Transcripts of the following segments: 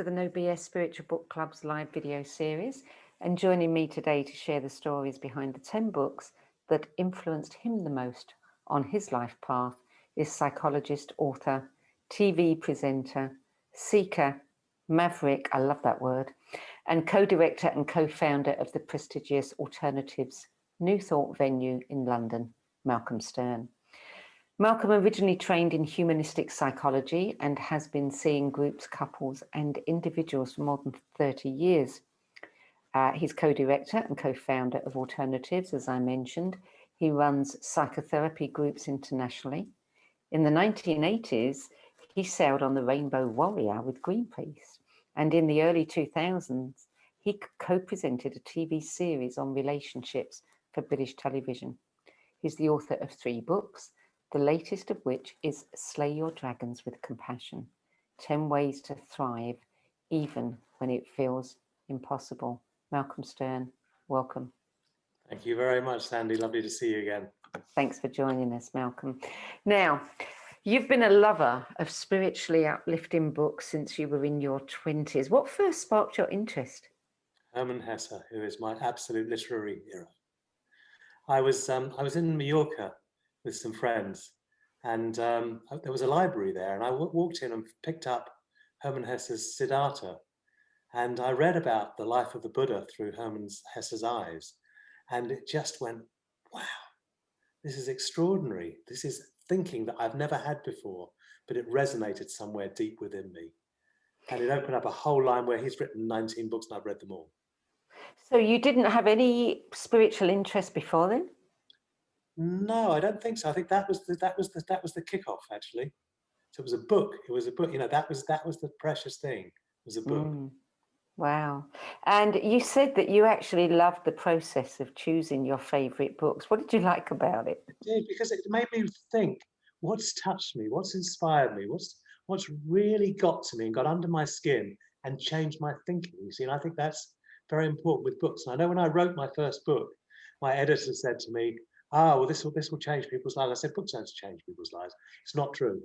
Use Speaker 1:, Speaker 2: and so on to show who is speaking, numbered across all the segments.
Speaker 1: to the No BS Spiritual Book Club's live video series, and joining me today to share the stories behind the 10 books that influenced him the most on his life path is psychologist, author, TV presenter, seeker, maverick, I love that word, and co-director and co-founder of the prestigious Alternatives New Thought venue in London, Malcolm Stern. Malcolm originally trained in humanistic psychology and has been seeing groups, couples and individuals for more than 30 years. He's co-director and co-founder of Alternatives, as I mentioned. He runs psychotherapy groups internationally. In the 1980s, he sailed on the Rainbow Warrior with Greenpeace. And in the early 2000s, he co-presented a TV series on relationships for British television. He's the author of 3 books, the latest of which is Slay Your Dragons with Compassion, 10 Ways to Thrive, even when it feels impossible. Malcolm Stern, welcome.
Speaker 2: Thank you very much, Sandie. Lovely to see you again.
Speaker 1: Thanks for joining us, Malcolm. Now, you've been a lover of spiritually uplifting books since you were in your 20s. What first sparked your interest?
Speaker 2: Hermann Hesse, who is my absolute literary hero. I was in Mallorca with some friends, and there was a library there, and I walked in and picked up Hermann Hesse's Siddhartha, and I read about the life of the Buddha through Hermann Hesse's eyes, and it just went, wow, this is extraordinary. This is thinking that I've never had before, but it resonated somewhere deep within me. And it opened up a whole line where he's written 19 books and I've read them all.
Speaker 1: So you didn't have any spiritual interest before then?
Speaker 2: No, I don't think so. I think that was the kickoff, actually. So it was a book. It was a book. You know, that was the precious thing. It was a book.
Speaker 1: Wow. And you said that you actually loved the process of choosing your favorite books. What did you like about it?
Speaker 2: I did, because it made me think, what's touched me, what's inspired me, what's really got to me and got under my skin and changed my thinking. You see, and I think that's very important with books. And I know when I wrote my first book, my editor said to me, well, this will change people's lives. I said, books don't change people's lives. It's not true.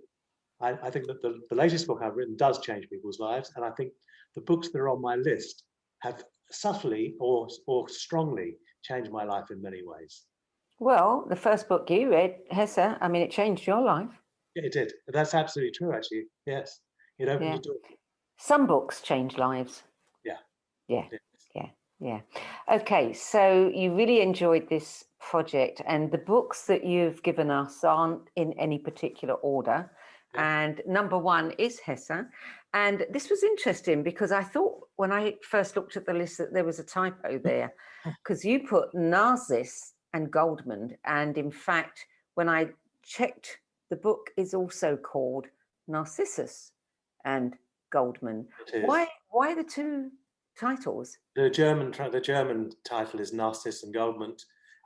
Speaker 2: I think that the latest book I've written does change people's lives. And I think the books that are on my list have subtly or strongly changed my life in many ways.
Speaker 1: Well, the first book you read, Hesse, I mean, it changed your life.
Speaker 2: Yeah, it did. That's absolutely true, actually. Yes. It opened the door.
Speaker 1: Some books change lives.
Speaker 2: Yeah.
Speaker 1: Yeah. Yeah. Okay, so you really enjoyed this project, and the books that you've given us aren't in any particular order. Yeah. And number 1 is Hesse. And this was interesting because I thought when I first looked at the list that there was a typo there, because you put Narcissus and Goldman. And in fact, when I checked, the book is also called Narcissus and Goldman. Why the 2 titles?
Speaker 2: The German title is Narcissus and Goldman,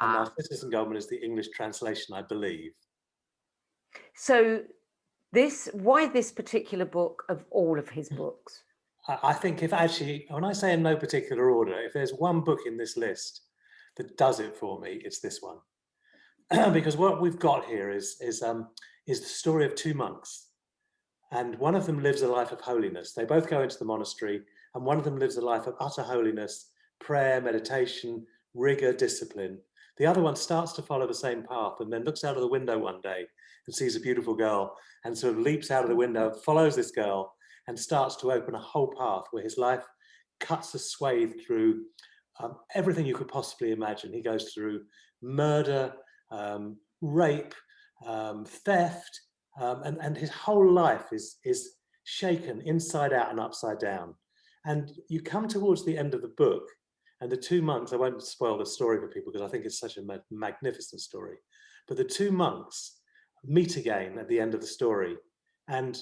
Speaker 2: and Narcissus and Goldman is the English translation, I believe.
Speaker 1: So why this particular book of all of his books?
Speaker 2: I think when I say in no particular order, if there's one book in this list that does it for me, it's this one. Because what we've got here is the story of 2 monks. And one of them lives a life of holiness. They both go into the monastery, and one of them lives a life of utter holiness, prayer, meditation, rigor, discipline. The other one starts to follow the same path and then looks out of the window one day and sees a beautiful girl and sort of leaps out of the window, follows this girl, and starts to open a whole path where his life cuts a swathe through everything you could possibly imagine. He goes through murder, rape, theft, and his whole life is shaken inside out and upside down. And you come towards the end of the book, and the 2 monks, I won't spoil the story for people because I think it's such a magnificent story, but the 2 monks meet again at the end of the story. And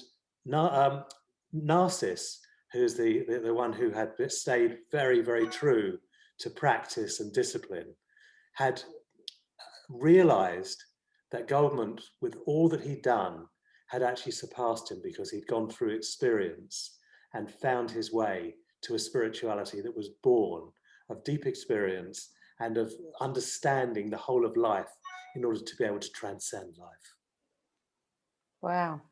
Speaker 2: Narcissus, who's the one who had stayed very, very true to practice and discipline, had realized that Goldman, with all that he'd done, had actually surpassed him because he'd gone through experience and found his way to a spirituality that was born of deep experience and of understanding the whole of life in order to be able to transcend life.
Speaker 1: Wow.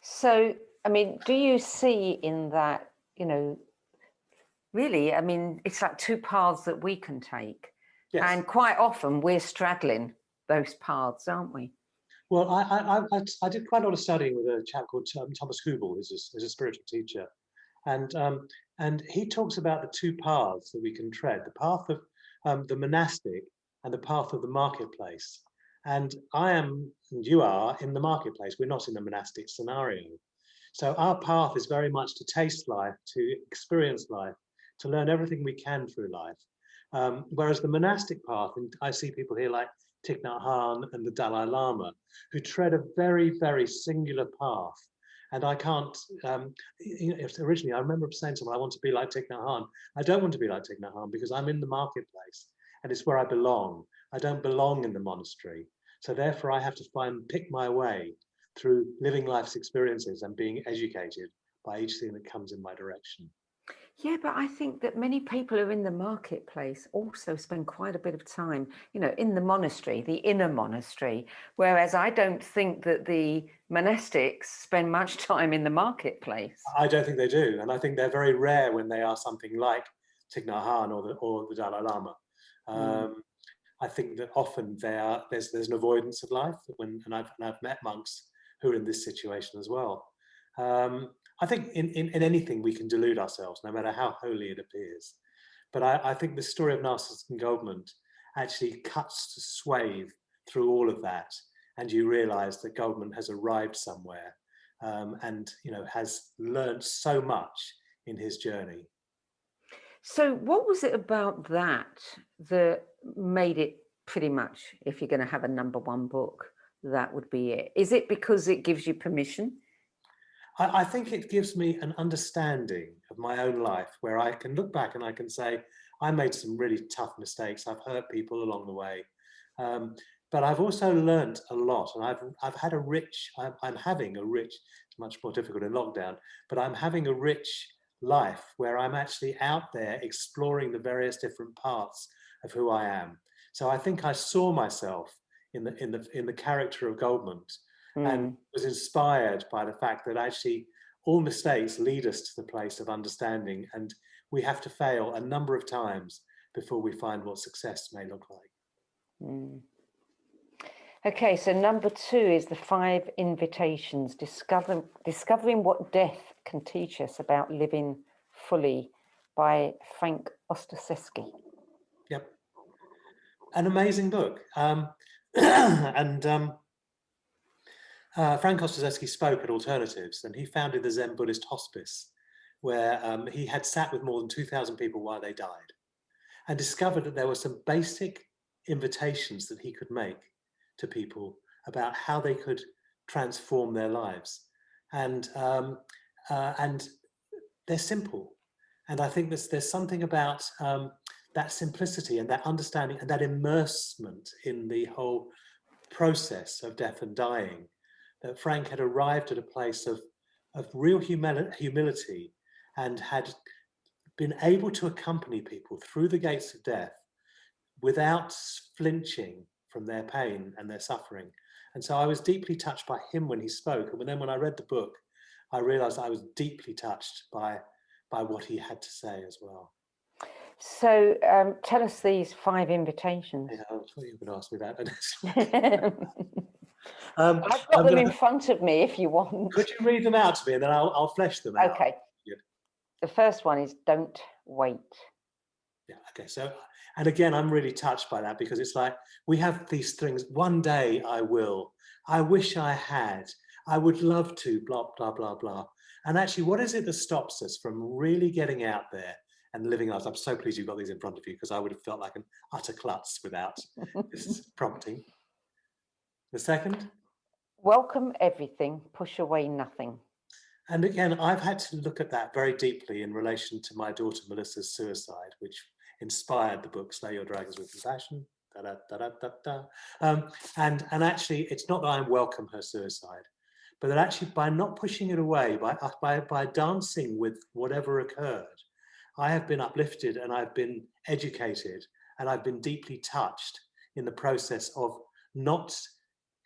Speaker 1: So I mean, do you see in that, really, I mean, it's like two paths that we can take.
Speaker 2: Yes.
Speaker 1: And quite often we're straddling those paths, aren't we?
Speaker 2: Well, I did quite a lot of studying with a chap called Thomas Hubel, who's a spiritual teacher, and he talks about the two paths that we can tread: the path of the monastic and the path of the marketplace. And I am, and you are, in the marketplace. We're not in the monastic scenario. So our path is very much to taste life, to experience life, to learn everything we can through life. Whereas the monastic path, and I see people here like Thich Nhat Hanh and the Dalai Lama, who tread a very, very singular path. And I can't, originally I remember saying to someone, I want to be like Thich Nhat Hanh. I don't want to be like Thich Nhat Hanh because I'm in the marketplace and it's where I belong. I don't belong in the monastery. So therefore I have to pick my way through living life's experiences and being educated by each thing that comes in my direction.
Speaker 1: Yeah, but I think that many people who are in the marketplace also spend quite a bit of time, in the monastery, the inner monastery, whereas I don't think that the monastics spend much time in the marketplace.
Speaker 2: I don't think they do, and I think they're very rare when they are something like Thich Nhat Hanh or the Dalai Lama. I think that often there's an avoidance of life, and I've met monks who are in this situation as well. I think in anything we can delude ourselves, no matter how holy it appears. But I think the story of Narcissus and Goldmund actually cuts to swathe through all of that, and you realise that Goldmund has arrived somewhere, and has learned so much in his journey.
Speaker 1: So what was it about that made it pretty much, if you're going to have a number one book, that would be it? Is it because it gives you permission?
Speaker 2: I think it gives me an understanding of my own life where I can look back and I can say, I made some really tough mistakes. I've hurt people along the way. But I've also learned a lot, and I'm having a rich, it's much more difficult in lockdown, but I'm having a rich life where I'm actually out there exploring the various different parts of who I am. So I think I saw myself in the character of Goldmund, and was inspired by the fact that actually all mistakes lead us to the place of understanding, and we have to fail a number of times before we find what success may look like.
Speaker 1: Okay, so number 2 is the 5 invitations, discovering what death can teach us about living fully, by Frank Ostaseski.
Speaker 2: Yep, an amazing book. Frank Ostaseski spoke at Alternatives, and he founded the Zen Buddhist Hospice, where he had sat with more than 2,000 people while they died, and discovered that there were some basic invitations that he could make to people about how they could transform their lives, and they're simple. And I think there's something about that simplicity and that understanding and that immersement in the whole process of death and dying, that Frank had arrived at a place of real humility, and had been able to accompany people through the gates of death without flinching from their pain and their suffering. And so I was deeply touched by him when he spoke. And then when I read the book, I realized I was deeply touched by what he had to say as well.
Speaker 1: So tell us these 5 invitations.
Speaker 2: Yeah, I thought you were going to ask me that.
Speaker 1: I've got them in front of me if you want.
Speaker 2: Could you read them out to me, and then I'll flesh them out?
Speaker 1: Okay. Good. The first one is don't wait.
Speaker 2: Yeah, okay. So, and again, I'm really touched by that, because it's like we have these things, one day I will, I wish I had, I would love to, blah, blah, blah, blah. And actually, what is it that stops us from really getting out there and living lives? I'm so pleased you've got these in front of you, because I would have felt like an utter klutz without this prompting. The second?
Speaker 1: Welcome everything, push away nothing.
Speaker 2: And again, I've had to look at that very deeply in relation to my daughter Melissa's suicide, which inspired the book Slay Your Dragons with Compassion. And actually, it's not that I welcome her suicide, but that actually by not pushing it away, by dancing with whatever occurred, I have been uplifted, and I've been educated, and I've been deeply touched in the process of not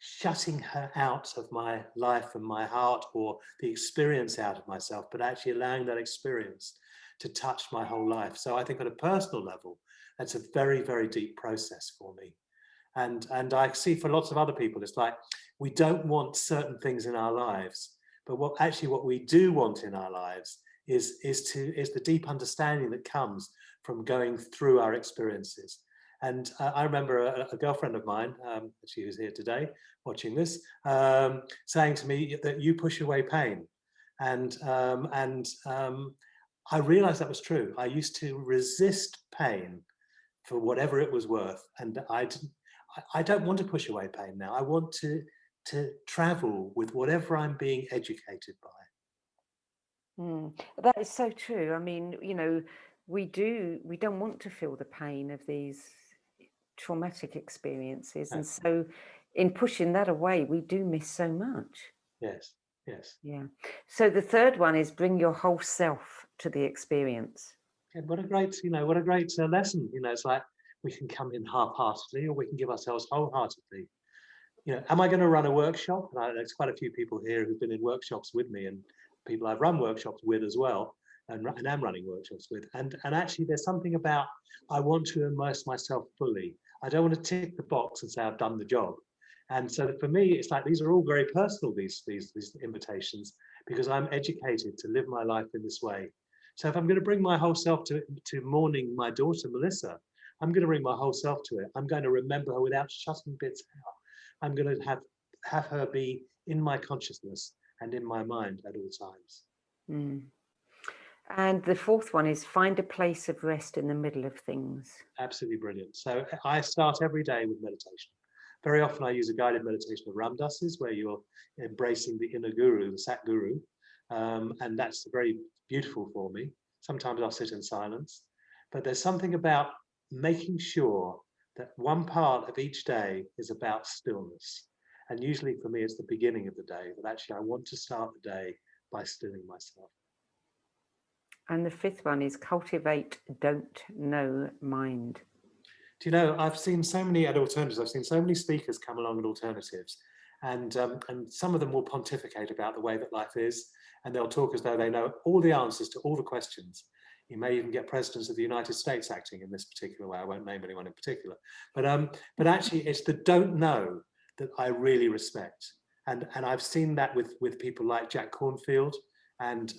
Speaker 2: shutting her out of my life and my heart, or the experience out of myself, but actually allowing that experience to touch my whole life. So I think on a personal level, that's a very, very deep process for me. And I see for lots of other people, it's like we don't want certain things in our lives, but what we do want in our lives is the deep understanding that comes from going through our experiences. And I remember a girlfriend of mine, she was here today watching this, saying to me that you push away pain, and I realized that was true. I used to resist pain for whatever it was worth, and I don't want to push away pain now. I want to travel with whatever I'm being educated by.
Speaker 1: That is so true. I mean, we don't want to feel the pain of these traumatic experiences.
Speaker 2: No.
Speaker 1: And so in pushing that away, we do miss so much.
Speaker 2: Yes, yes.
Speaker 1: Yeah. So the third one is bring your whole self to the experience.
Speaker 2: And what a great, what a great lesson. It's like we can come in half-heartedly, or we can give ourselves wholeheartedly. Am I going to run a workshop? And there's quite a few people here who've been in workshops with me, and people I've run workshops with as well, and am running workshops with. And actually, there's something about I want to immerse myself fully. I don't want to tick the box and say I've done the job. And so for me, it's like these are all very personal, these invitations, because I'm educated to live my life in this way. So if I'm going to bring my whole self to mourning my daughter, Melissa, I'm going to bring my whole self to it. I'm going to remember her without shutting bits out. I'm going to have her be in my consciousness and in my mind at all times.
Speaker 1: Mm. And the fourth one is find a place of rest in the middle of things.
Speaker 2: Absolutely brilliant. So I start every day with meditation. Very often I use a guided meditation of Ram Dass's, where you're embracing the inner guru, the Sat Guru. And that's very beautiful for me. Sometimes I'll sit in silence. But there's something about making sure that one part of each day is about stillness. And usually for me, it's the beginning of the day, but actually I want to start the day by stilling myself.
Speaker 1: And the fifth one is cultivate don't know mind.
Speaker 2: Do you know, I've seen so many at Alternatives, I've seen so many speakers come along at Alternatives, and some of them will pontificate about the way that life is, and they'll talk as though they know all the answers to all the questions. You may even get presidents of the United States acting in this particular way. I won't name anyone in particular, but actually it's the don't know that I really respect, and I've seen that with people like Jack Cornfield and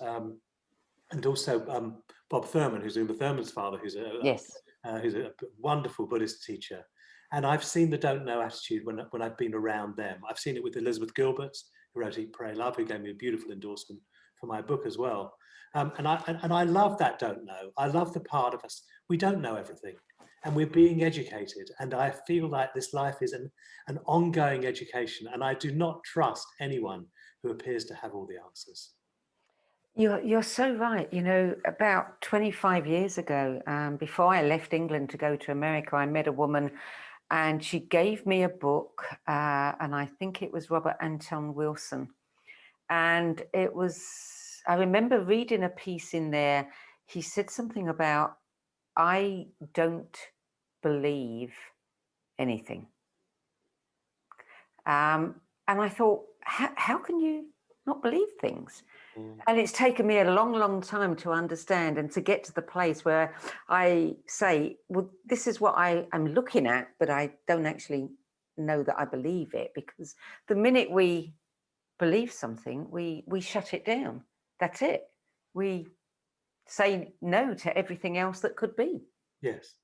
Speaker 2: also Bob Thurman, who's Uma Thurman's father, who's a wonderful Buddhist teacher. And I've seen the don't know attitude when I've been around them. I've seen it with Elizabeth Gilbert, who wrote Eat, Pray, Love, who gave me a beautiful endorsement for my book as well. And I love that don't know. I love the part of us, we don't know everything. And we're being educated. And I feel like this life is an ongoing education. And I do not trust anyone who appears to have all the answers.
Speaker 1: You're so right. About 25 years ago, before I left England to go to America, I met a woman and she gave me a book, and I think it was Robert Anton Wilson. And I remember reading a piece in there. He said something about, I don't believe anything. And I thought, how can you not believe things? And it's taken me a long, long time to understand and to get to the place where I say, well, this is what I am looking at, but I don't actually know that I believe it, because the minute we believe something, we shut it down. That's it. We say no to everything else that could be.
Speaker 2: Yes.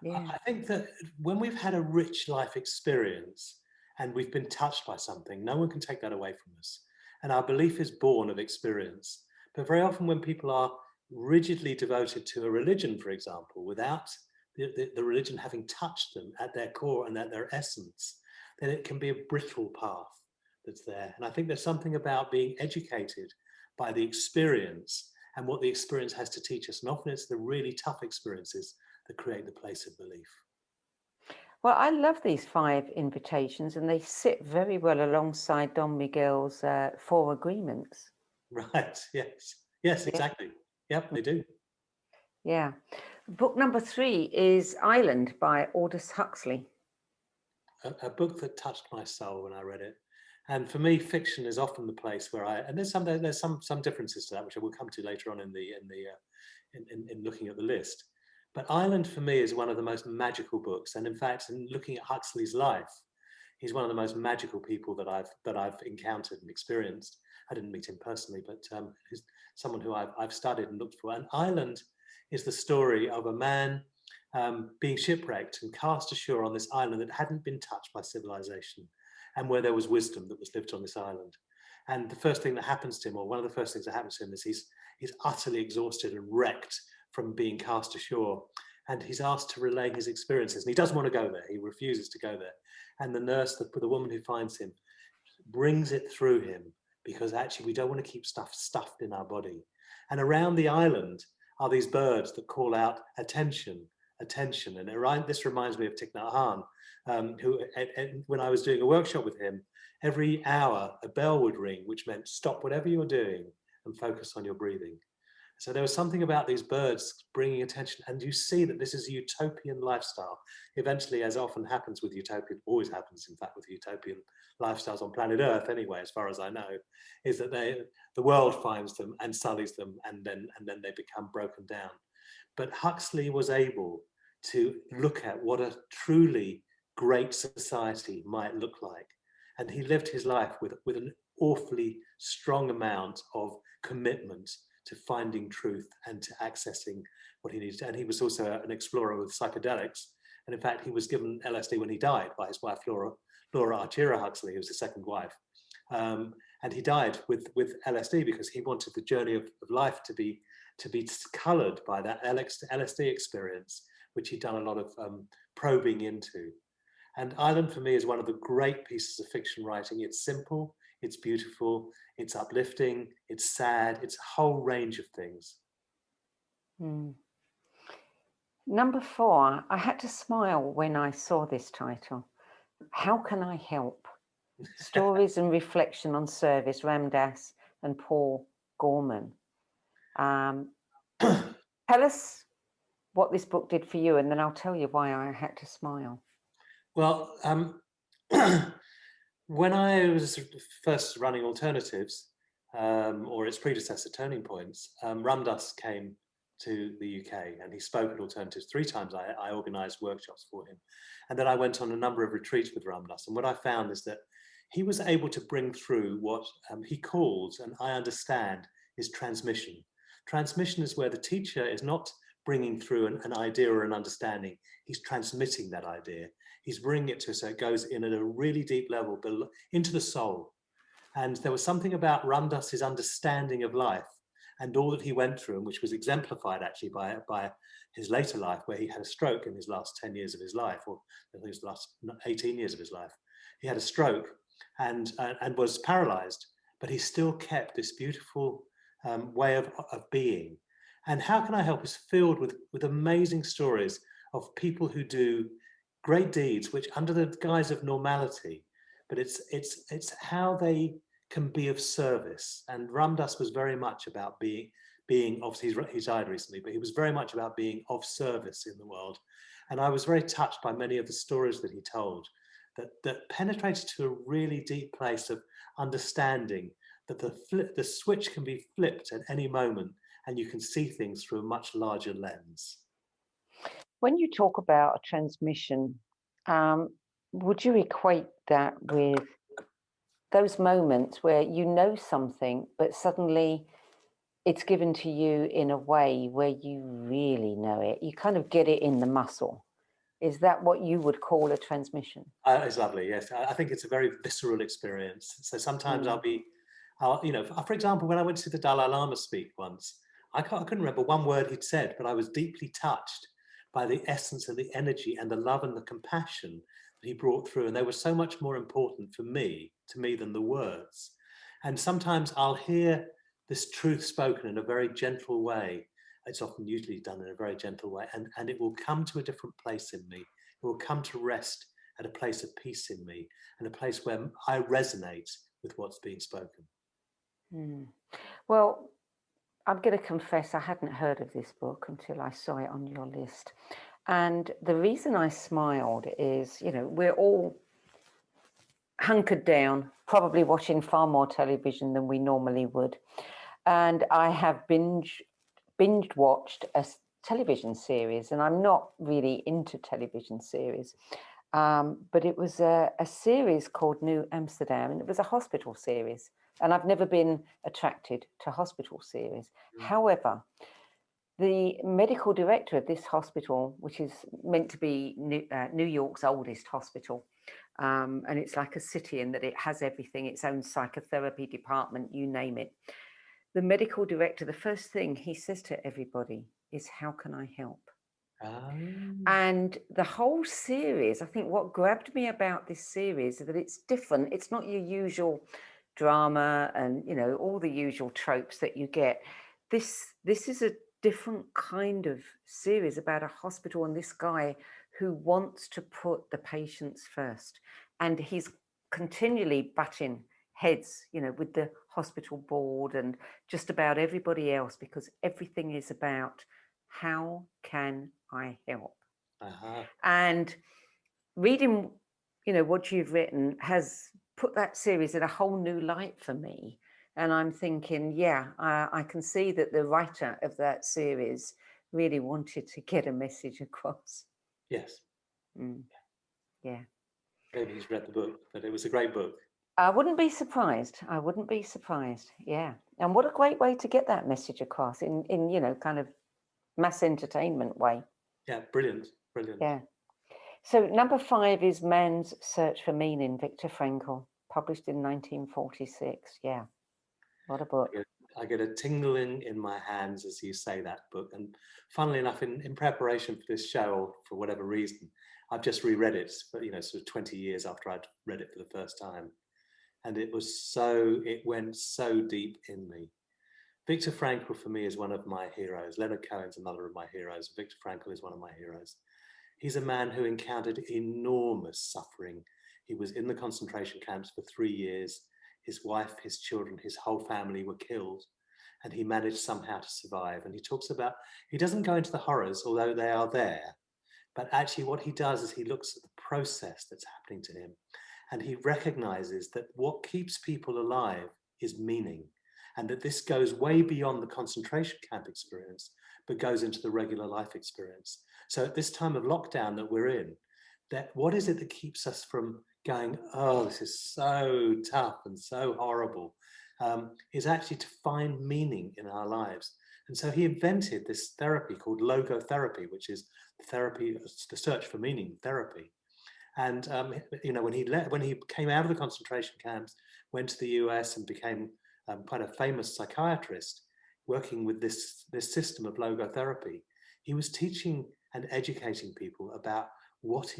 Speaker 1: Yeah.
Speaker 2: I think that when we've had a rich life experience and we've been touched by something, no one can take that away from us. And our belief is born of experience. But very often when people are rigidly devoted to a religion, for example, without the religion having touched them at their core and at their essence, then it can be a brittle path that's there. And I think there's something about being educated by the experience and what the experience has to teach us. And often it's the really tough experiences that create the place of belief.
Speaker 1: Well, I love these 5 invitations, and they sit very well alongside Don Miguel's 4 agreements.
Speaker 2: Right. Yes. Yes, exactly. Yep, they do.
Speaker 1: Yeah. Book number 3 is Island by Aldous Huxley.
Speaker 2: a book that touched my soul when I read it. And for me, fiction is often the place where and there's some differences to that, which I will come to later on in looking at the list. But Ireland for me is one of the most magical books, and in fact, in looking at Huxley's life, he's one of the most magical people that I've encountered and experienced. I didn't meet him personally, but he's someone who I've studied and looked for. And Ireland is the story of a man being shipwrecked and cast ashore on this island that hadn't been touched by civilization, and where there was wisdom that was lived on this island. And the first thing that happens to him, or one of the first things that happens to him, is he's utterly exhausted and wrecked from being cast ashore. And he's asked to relay his experiences. And he doesn't want to go there. He refuses to go there. And the nurse, the woman who finds him, brings it through him, because actually we don't want to keep stuff stuffed in our body. And around the island are these birds that call out attention, attention. And this reminds me of Thich Nhat Hanh, who, when I was doing a workshop with him, every hour a bell would ring, which meant stop whatever you're doing and focus on your breathing. So there was something about these birds bringing attention, and you see that this is a utopian lifestyle. Eventually, as often happens with utopian, always happens in fact with utopian lifestyles on planet Earth anyway, as far as I know, is that the world finds them and sullies them, and then they become broken down. But Huxley was able to look at what a truly great society might look like. And he lived his life with an awfully strong amount of commitment to finding truth and to accessing what he needed. And he was also an explorer with psychedelics. And in fact, he was given LSD when he died by his wife, Laura Archira Huxley, who was his second wife. And he died with LSD because he wanted the journey of life to be coloured by that LSD experience, which he'd done a lot of probing into. And Ireland for me is one of the great pieces of fiction writing. It's simple, it's beautiful, it's uplifting, it's sad, it's a whole range of things.
Speaker 1: Number 4, I had to smile when I saw this title. How Can I Help? Stories and Reflection on Service, Ramdas and Paul Gorman. Tell us what this book did for you, and then I'll tell you why I had to smile.
Speaker 2: Well, when I was first running Alternatives, or its predecessor, Turning Points, Ramdas came to the UK and he spoke at Alternatives 3 times. I organised workshops for him. And then I went on a number of retreats with Ramdas. And what I found is that he was able to bring through what he calls, and I understand, is transmission. Transmission is where the teacher is not bringing through an idea or an understanding. He's transmitting that idea. He's bringing it to us so it goes in at a really deep level into the soul. And there was something about Ramdas's understanding of life and all that he went through, and which was exemplified actually by his later life, where he had a stroke in his last 10 years of his life, or I think it was the last 18 years of his life. He had a stroke and was paralyzed, but he still kept this beautiful way of being. And How Can I Help is filled with amazing stories of people who do great deeds, which under the guise of normality, but it's how they can be of service. And Ramdas was very much about being obviously he's died recently, but he was very much about being of service in the world. And I was very touched by many of the stories that he told that penetrated to a really deep place of understanding that the switch can be flipped at any moment, and you can see things through a much larger lens.
Speaker 1: When you talk about a transmission, would you equate that with those moments where you know something, but suddenly it's given to you in a way where you really know it? You kind of get it in the muscle. Is that what you would call a transmission?
Speaker 2: It's lovely, yes. I think it's a very visceral experience. So sometimes for example, when I went to see the Dalai Lama speak once, I couldn't remember one word he'd said, but I was deeply touched by the essence and the energy and the love and the compassion that he brought through. And they were so much more important to me than the words. And sometimes I'll hear this truth spoken in a very gentle way. It's often usually done in a very gentle way, and it will come to a different place in me. It will come to rest at a place of peace in me, and a place where I resonate with what's being spoken.
Speaker 1: Well, I'm going to confess I hadn't heard of this book until I saw it on your list. And the reason I smiled is, we're all hunkered down, probably watching far more television than we normally would. And I have binge watched a television series, and I'm not really into television series, but it was a series called New Amsterdam, and it was a hospital series. And I've never been attracted to hospital series. However, the medical director of this hospital, which is meant to be New York's oldest hospital, and it's like a city in that it has everything, its own psychotherapy department, you name it. The medical director, the first thing he says to everybody is, "How can I help?" And the whole series, I think what grabbed me about this series is that it's different. It's not your usual drama and, you know, all the usual tropes that you get. This is a different kind of series about a hospital and this guy who wants to put the patients first. And he's continually butting heads, you know, with the hospital board and just about everybody else, because everything is about how can I help? And reading, you know, what you've written has put that series in a whole new light for me. And I'm thinking, yeah, I can see that the writer of that series really wanted to get a message across.
Speaker 2: Yes.
Speaker 1: Yeah.
Speaker 2: Maybe he's read the book, but it was a great book.
Speaker 1: I wouldn't be surprised. I wouldn't be surprised. Yeah. And what a great way to get that message across in you know, kind of mass entertainment way.
Speaker 2: Yeah, brilliant, brilliant.
Speaker 1: Yeah. So number 5 is Man's Search for Meaning, Viktor Frankl, published in 1946. Yeah. What a book.
Speaker 2: I get a tingling in my hands as you say that book. And funnily enough, in preparation for this show, or for whatever reason, I've just reread it, but, you know, sort of 20 years after I'd read it for the first time. And it went so deep in me. Viktor Frankl for me is one of my heroes. Leonard Cohen's another of my heroes. Viktor Frankl is one of my heroes. He's a man who encountered enormous suffering. He was in the concentration camps for 3 years. His wife, his children, his whole family were killed, and he managed somehow to survive. And he talks about, he doesn't go into the horrors, although they are there, but actually what he does is he looks at the process that's happening to him, and he recognizes that what keeps people alive is meaning, and that this goes way beyond the concentration camp experience, but goes into the regular life experience. So at this time of lockdown that we're in, that what is it that keeps us from going, oh, this is so tough and so horrible, is actually to find meaning in our lives. And so he invented this therapy called logotherapy, which is therapy, the search for meaning therapy. And you know, when he came out of the concentration camps, went to the US and became quite a famous psychiatrist, working with this system of logotherapy, he was teaching and educating people about what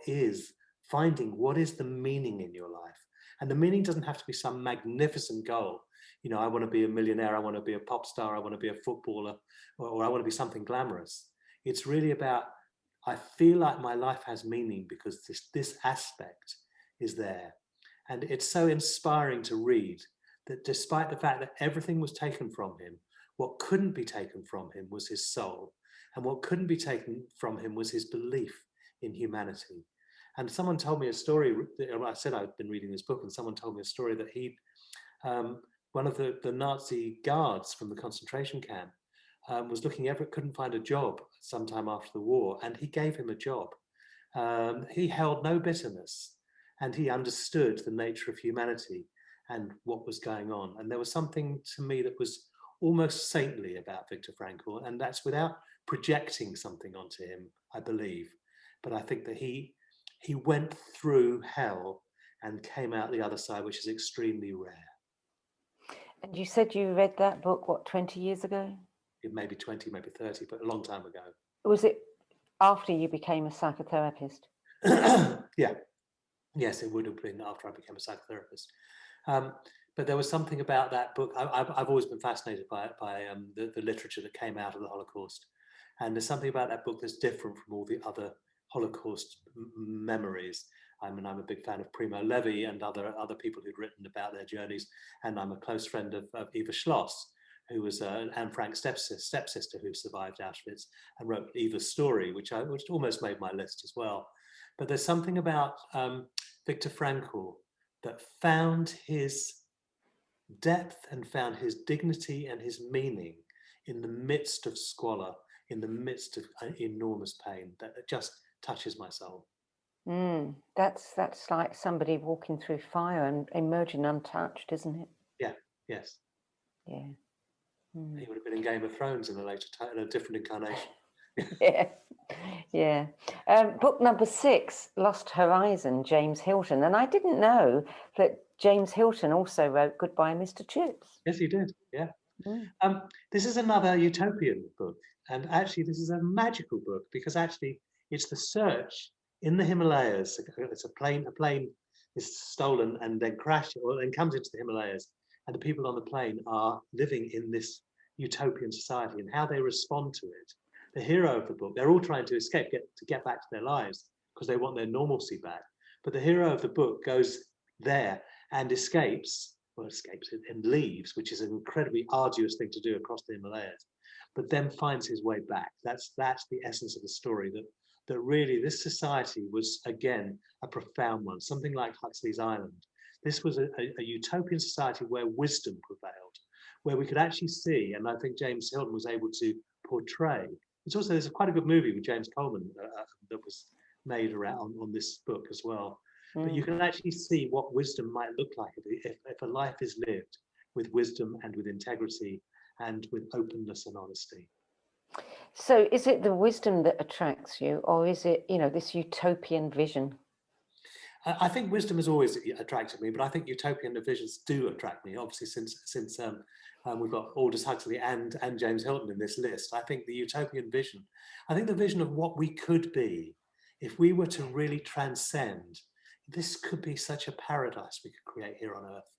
Speaker 2: is the meaning in your life. And the meaning doesn't have to be some magnificent goal. You know, I want to be a millionaire, I want to be a pop star, I want to be a footballer, or I want to be something glamorous. It's really about, I feel like my life has meaning because this aspect is there. And it's so inspiring to read that despite the fact that everything was taken from him, what couldn't be taken from him was his soul. And what couldn't be taken from him was his belief in humanity. And someone told me a story, I said I'd been reading this book, and someone told me a story that one of the Nazi guards from the concentration camp was looking couldn't find a job sometime after the war, and he gave him a job. He held no bitterness, and he understood the nature of humanity and what was going on. And there was something to me that was almost saintly about Viktor Frankl, and that's without projecting something onto him, I believe. But I think that he went through hell and came out the other side, which is extremely rare.
Speaker 1: And you said you read that book, what, 20 years ago?
Speaker 2: It may be 20, maybe 30, but a long time ago.
Speaker 1: Was it after you became a psychotherapist?
Speaker 2: Yeah. Yes, it would have been after I became a psychotherapist. But there was something about that book. I've always been fascinated by the literature that came out of the Holocaust. And there's something about that book that's different from all the other Holocaust memories. I mean, I'm a big fan of Primo Levi and other people who'd written about their journeys. And I'm a close friend of Eva Schloss, who was Anne Frank's stepsister who survived Auschwitz and wrote Eva's story, which almost made my list as well. But there's something about Viktor Frankl that found his depth and found his dignity and his meaning in the midst of squalor, in the midst of enormous pain that just touches my soul.
Speaker 1: That's like somebody walking through fire and emerging untouched, isn't it?
Speaker 2: Yeah, yes.
Speaker 1: Yeah.
Speaker 2: He would have been in Game of Thrones in a later time, in a different incarnation.
Speaker 1: Yeah. Yeah. Book number 6, Lost Horizon, James Hilton. And I didn't know that James Hilton also wrote Goodbye, Mr. Chips.
Speaker 2: Yes, he did. Yeah.
Speaker 1: Mm.
Speaker 2: This is another utopian book, and actually this is a magical book because actually it's the search in the Himalayas. It's a plane is stolen and then crashed or then comes into the Himalayas, and the people on the plane are living in this utopian society and how they respond to it. The hero of the book, they're all trying to escape, get back to their lives because they want their normalcy back. But the hero of the book goes there and escapes and leaves, which is an incredibly arduous thing to do across the Himalayas, but then finds his way back. That's the essence of the story, that really this society was, again, a profound one, something like Huxley's Island. This was a utopian society where wisdom prevailed, where we could actually see, and I think James Hilton was able to portray. There's quite a good movie with James Coleman that was made around on this book as well. But you can actually see what wisdom might look like if a life is lived with wisdom and with integrity and with openness and honesty.
Speaker 1: So is it the wisdom that attracts you, or is it, this utopian vision?
Speaker 2: I think wisdom has always attracted me, but I think utopian visions do attract me. Obviously, since we've got Aldous Huxley and James Hilton in this list, I think the utopian vision, I think the vision of what we could be if we were to really transcend. This could be such a paradise we could create here on Earth.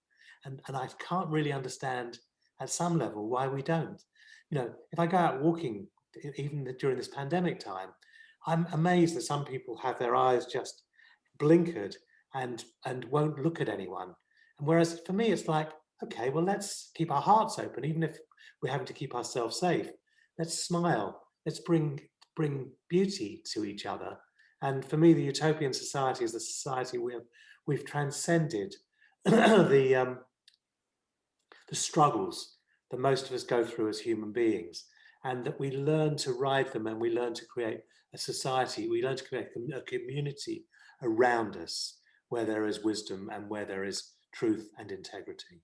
Speaker 2: And I can't really understand at some level why we don't. If I go out walking, even during this pandemic time, I'm amazed that some people have their eyes just blinkered and won't look at anyone. And whereas for me, it's like, okay, well, let's keep our hearts open, even if we're having to keep ourselves safe. Let's smile. Let's bring beauty to each other. And for me, the utopian society is the society where we've transcended the struggles that most of us go through as human beings, and that we learn to ride them, and we learn to create a society, we learn to create a community around us where there is wisdom and where there is truth and integrity.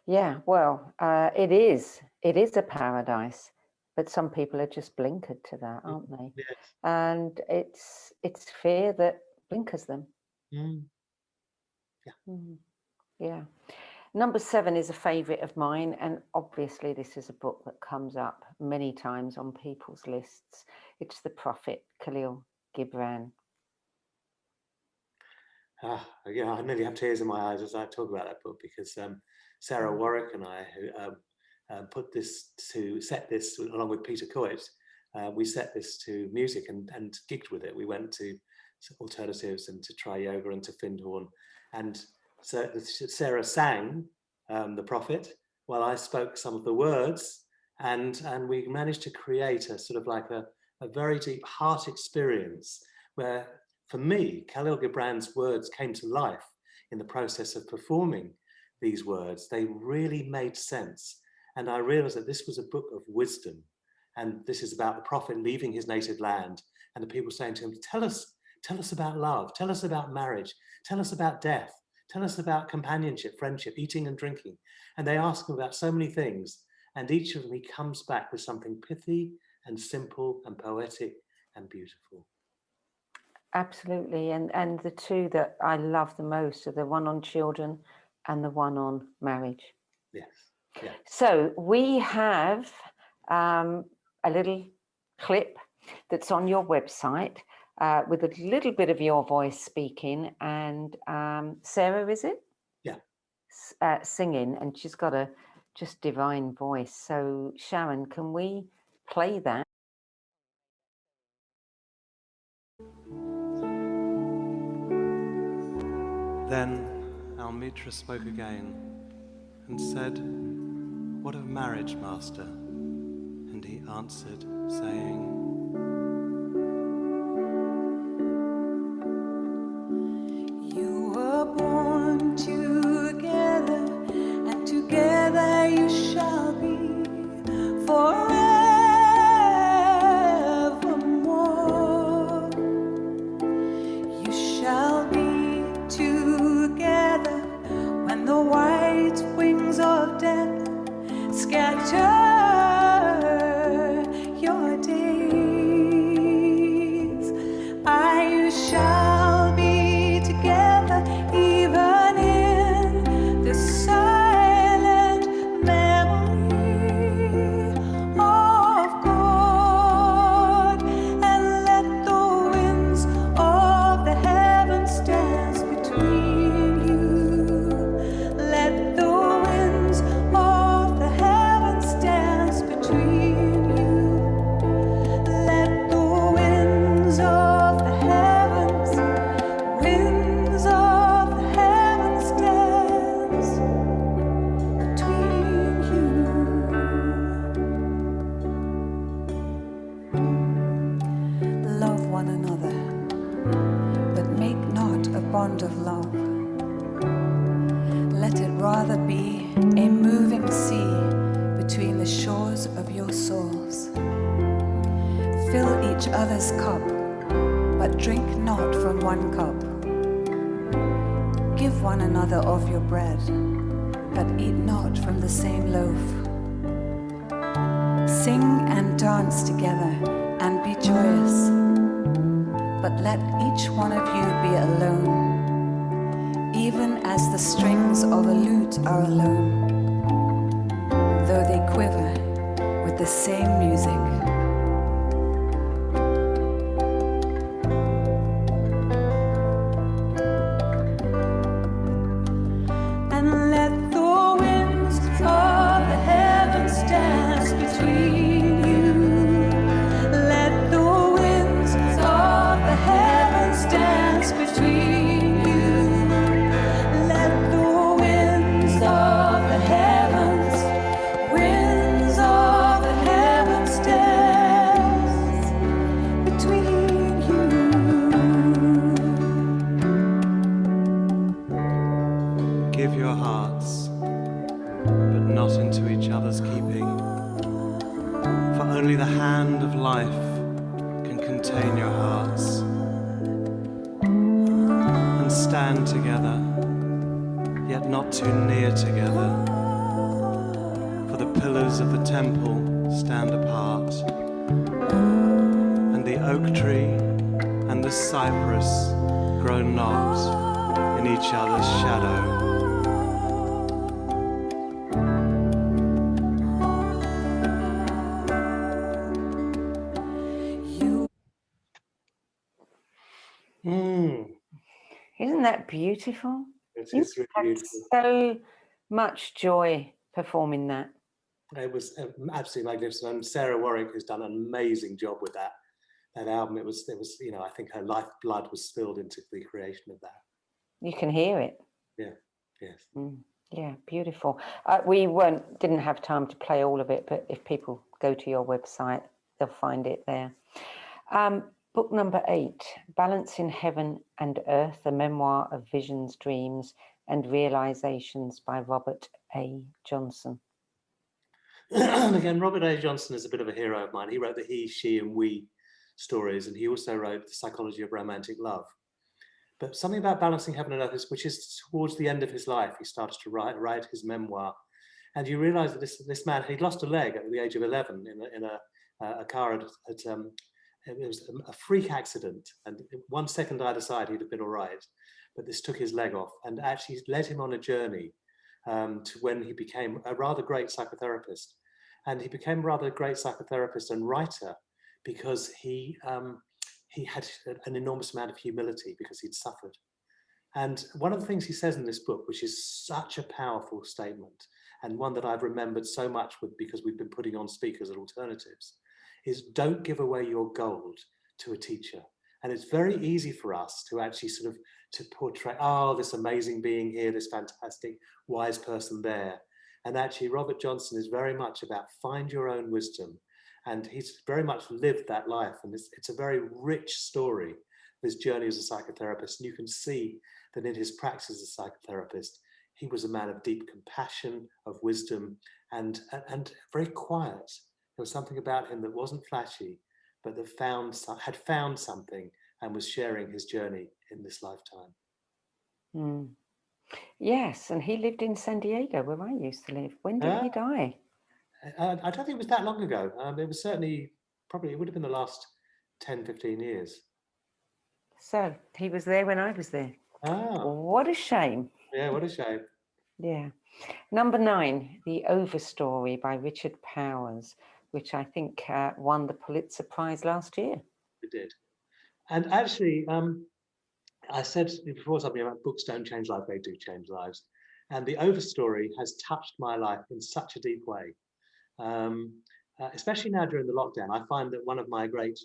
Speaker 1: Yeah, well, it is a paradise. But some people are just blinkered to that, aren't they?
Speaker 2: Yes.
Speaker 1: And it's fear that blinkers them.
Speaker 2: Yeah.
Speaker 1: Yeah. Number 7 is a favourite of mine, and obviously this is a book that comes up many times on people's lists. It's The Prophet, Khalil Gibran.
Speaker 2: Yeah, I nearly have tears in my eyes as I talk about that book, because Sarah Warwick and I, who set this along with Peter Coit, we set this to music and gigged with it. We went to alternatives and to Try Yoga and to Findhorn, and so Sarah sang The Prophet while I spoke some of the words, and we managed to create a sort of like a very deep heart experience where, for me, Khalil Gibran's words came to life in the process of performing these words. They really made sense. And I realized that this was a book of wisdom. And this is about the prophet leaving his native land and the people saying to him, tell us about love, tell us about marriage, tell us about death, tell us about companionship, friendship, eating and drinking. And they ask him about so many things. And each of them, he comes back with something pithy and simple and poetic and beautiful.
Speaker 1: Absolutely. And the two that I love the most are the one on children and the one on marriage.
Speaker 2: Yes. Yeah.
Speaker 1: So we have a little clip that's on your website with a little bit of your voice speaking, and Sarah, is it?
Speaker 2: Yeah.
Speaker 1: Singing, and she's got a just divine voice. So Sharon, can we play that?
Speaker 2: Then Almitra spoke again and said, "What of marriage, master?" And he answered, saying, "You were
Speaker 3: bond of love. Let it rather be a moving sea between the shores of your souls. Fill each other's cup, but drink not from one cup. Give one another of your bread, but eat not from the same loaf. Sing and dance together and be joyous, but let each one of you be alone, even as the strings of a lute are alone, though they quiver with the same music.
Speaker 1: Isn't that beautiful?
Speaker 2: It
Speaker 1: You
Speaker 2: is really
Speaker 1: had
Speaker 2: beautiful.
Speaker 1: so much joy performing that.
Speaker 2: It was absolutely magnificent, and Sarah Warwick has done an amazing job with that album. It was, you know, I think her lifeblood was spilled into the creation of that.
Speaker 1: You can hear it.
Speaker 2: Yeah. Yes.
Speaker 1: Yeah, beautiful. We didn't have time to play all of it, but if people go to your website, they'll find it there. Book number 8, Balancing Heaven and Earth, a memoir of visions, dreams, and realizations by Robert A. Johnson.
Speaker 2: And again, Robert A. Johnson is a bit of a hero of mine. He wrote the He, She, and We stories, and he also wrote The Psychology of Romantic Love. But something about Balancing Heaven and Earth, which is towards the end of his life, he started to write his memoir, and you realise that this man, he'd lost a leg at the age of 11 in a car it was a freak accident, and 1 second either side he'd have been all right, but this took his leg off and actually led him on a journey to when he became a rather great psychotherapist. And he became a rather great psychotherapist and writer because he had an enormous amount of humility because he'd suffered. And one of the things he says in this book, which is such a powerful statement, and one that I've remembered so much because we've been putting on speakers at Alternatives, is don't give away your gold to a teacher. And it's very easy for us to actually sort of to portray, oh, this amazing being here, this fantastic wise person there. And actually Robert Johnson is very much about find your own wisdom. And he's very much lived that life. And it's a very rich story, this journey as a psychotherapist. And you can see that in his practice as a psychotherapist, he was a man of deep compassion, of wisdom, and very quiet. There was something about him that wasn't flashy, but that had found something and was sharing his journey in this lifetime.
Speaker 1: Yes, and he lived in San Diego, where I used to live. When did he die?
Speaker 2: I don't think it was that long ago. It was certainly, it would have been the last 10, 15 years.
Speaker 1: So he was there when I was there.
Speaker 2: Oh.
Speaker 1: What a shame.
Speaker 2: Yeah, what a shame.
Speaker 1: Yeah. Number 9, The Overstory by Richard Powers, which I think won the Pulitzer Prize last year.
Speaker 2: It did. And actually, I said before something about books don't change lives, they do change lives. And The Overstory has touched my life in such a deep way. Especially now during the lockdown, I find that one of my great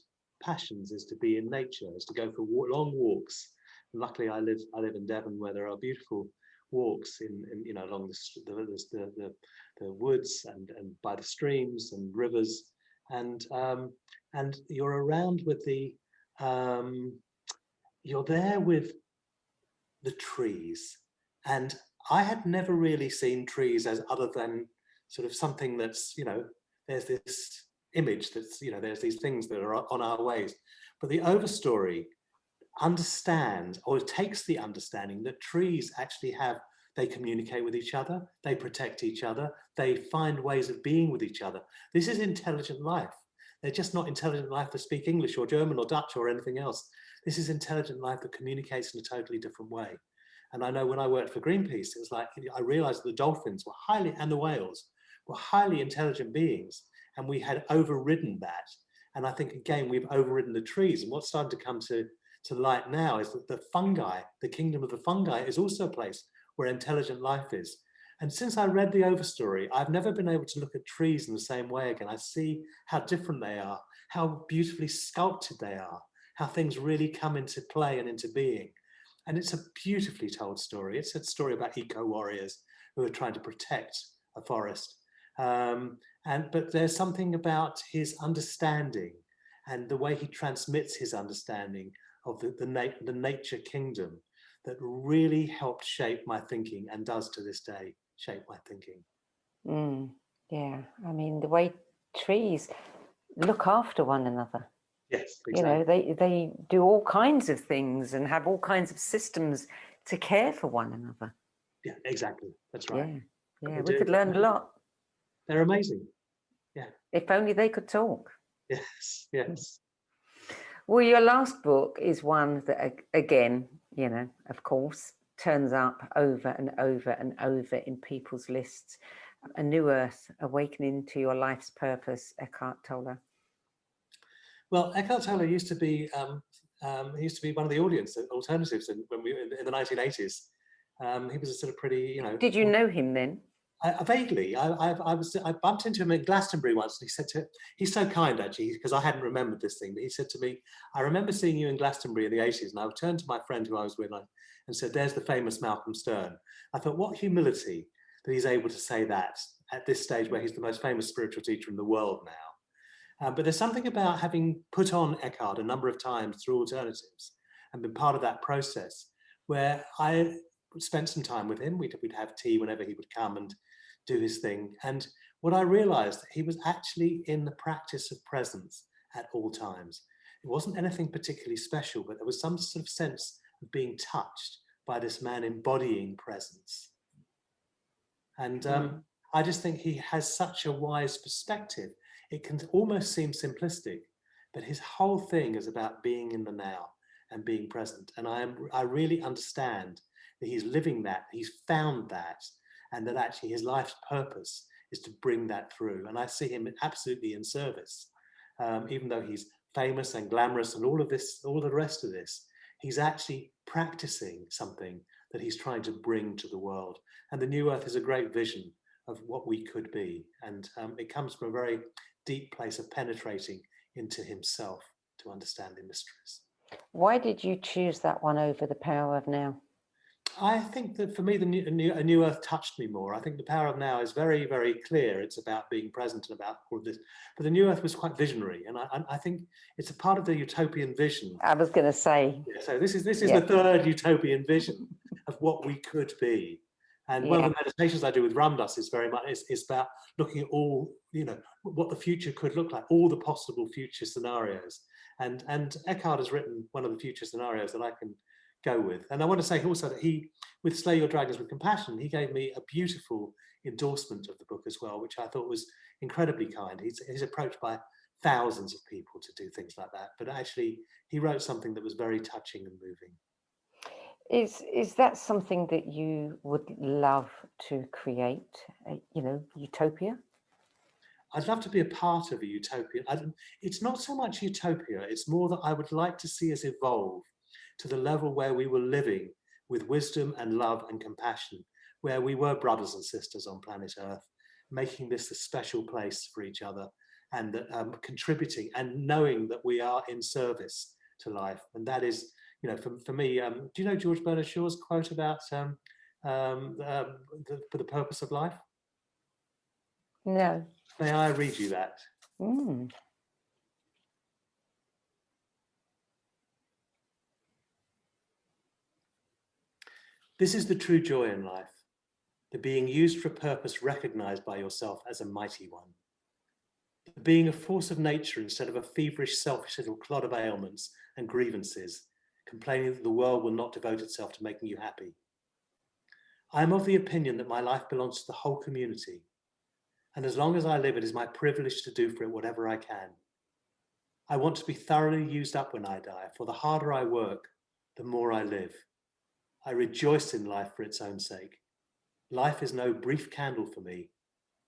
Speaker 2: passions is to be in nature, is to go for long walks. And luckily, I live in Devon, where there are beautiful walks along the woods and by the streams and rivers, and you're around with you're there with the trees. And I had never really seen trees as other than sort of something that's, there's this image that's, there's these things that are on our ways. But the overstory understands, or takes the understanding that trees actually they communicate with each other, they protect each other, they find ways of being with each other. This is intelligent life. They're just not intelligent life that speak English or German or Dutch or anything else. This is intelligent life that communicates in a totally different way. And I know when I worked for Greenpeace, it was like, I realized that the dolphins and the whales were highly intelligent beings, and we had overridden that. And I think, again, we've overridden the trees. And what's starting to come to light now is that the fungi, the kingdom of the fungi, is also a place where intelligent life is. And since I read the overstory, I've never been able to look at trees in the same way again. I see how different they are, how beautifully sculpted they are, how things really come into play and into being. And it's a beautifully told story. It's a story about eco-warriors who are trying to protect a forest. But there's something about his understanding and the way he transmits his understanding of the nature kingdom that really helped shape my thinking, and does to this day shape my thinking.
Speaker 1: Yeah, I mean, the way trees look after one another.
Speaker 2: Yes, exactly.
Speaker 1: They do all kinds of things and have all kinds of systems to care for one another.
Speaker 2: Yeah, exactly. That's right.
Speaker 1: Yeah, we could learn a lot.
Speaker 2: They're amazing. Yeah.
Speaker 1: If only they could talk.
Speaker 2: Yes.
Speaker 1: Well, your last book is one that, again, of course, turns up over and over and over in people's lists. A New Earth, Awakening to Your Life's Purpose, Eckhart Tolle.
Speaker 2: Well, Eckhart Tolle used to be one of the audience at Alternatives in the 1980s. He was a sort of pretty,
Speaker 1: Did you know him then?
Speaker 2: Vaguely. I bumped into him in Glastonbury once, and he said he's so kind actually, because I hadn't remembered this thing, but he said to me, I remember seeing you in Glastonbury in the 80s, and I turned to my friend who I was with and said, there's the famous Malcolm Stern. I thought, what humility that he's able to say that at this stage where he's the most famous spiritual teacher in the world now. But there's something about having put on Eckhart a number of times through Alternatives and been part of that process, where I spent some time with him. We'd have tea whenever he would come and do his thing. And what I realized, he was actually in the practice of presence at all times. It wasn't anything particularly special, but there was some sort of sense of being touched by this man embodying presence. And I just think he has such a wise perspective. It can almost seem simplistic, but his whole thing is about being in the now and being present. And I really understand that he's living that, he's found that, and that actually his life's purpose is to bring that through. And I see him absolutely in service. Even though he's famous and glamorous and all the rest of this, he's actually practicing something that he's trying to bring to the world. And the New Earth is a great vision of what we could be. And it comes from a very deep place of penetrating into himself to understand the mysteries.
Speaker 1: Why did you choose that one over The Power of Now?
Speaker 2: I think that for me, A New Earth touched me more. I think The Power of Now is very, very clear. It's about being present and about all of this. But The New Earth was quite visionary. And I think it's a part of the utopian vision.
Speaker 1: I was going to say.
Speaker 2: Yeah, so this is the third utopian vision of what we could be. And one of the meditations I do with Ramdas is very much is about looking at all, what the future could look like, all the possible future scenarios. And Eckhart has written one of the future scenarios that I can go with. And I want to say also that with Slay Your Dragons with Compassion, he gave me a beautiful endorsement of the book as well, which I thought was incredibly kind. He's approached by thousands of people to do things like that, but actually he wrote something that was very touching and moving.
Speaker 1: Is that something that you would love to create, utopia?
Speaker 2: I'd love to be a part of a utopia. It's not so much utopia, it's more that I would like to see us evolve to the level where we were living with wisdom and love and compassion, where we were brothers and sisters on planet Earth, making this a special place for each other, and contributing and knowing that we are in service to life. And that is, for me, do you know George Bernard Shaw's quote about for the purpose of life?
Speaker 1: No.
Speaker 2: May I read you that? This is the true joy in life, the being used for a purpose recognized by yourself as a mighty one. The being a force of nature instead of a feverish, selfish little clod of ailments and grievances, complaining that the world will not devote itself to making you happy. I am of the opinion that my life belongs to the whole community, and as long as I live, it is my privilege to do for it whatever I can. I want to be thoroughly used up when I die, for the harder I work, the more I live. I rejoice in life for its own sake. Life is no brief candle for me.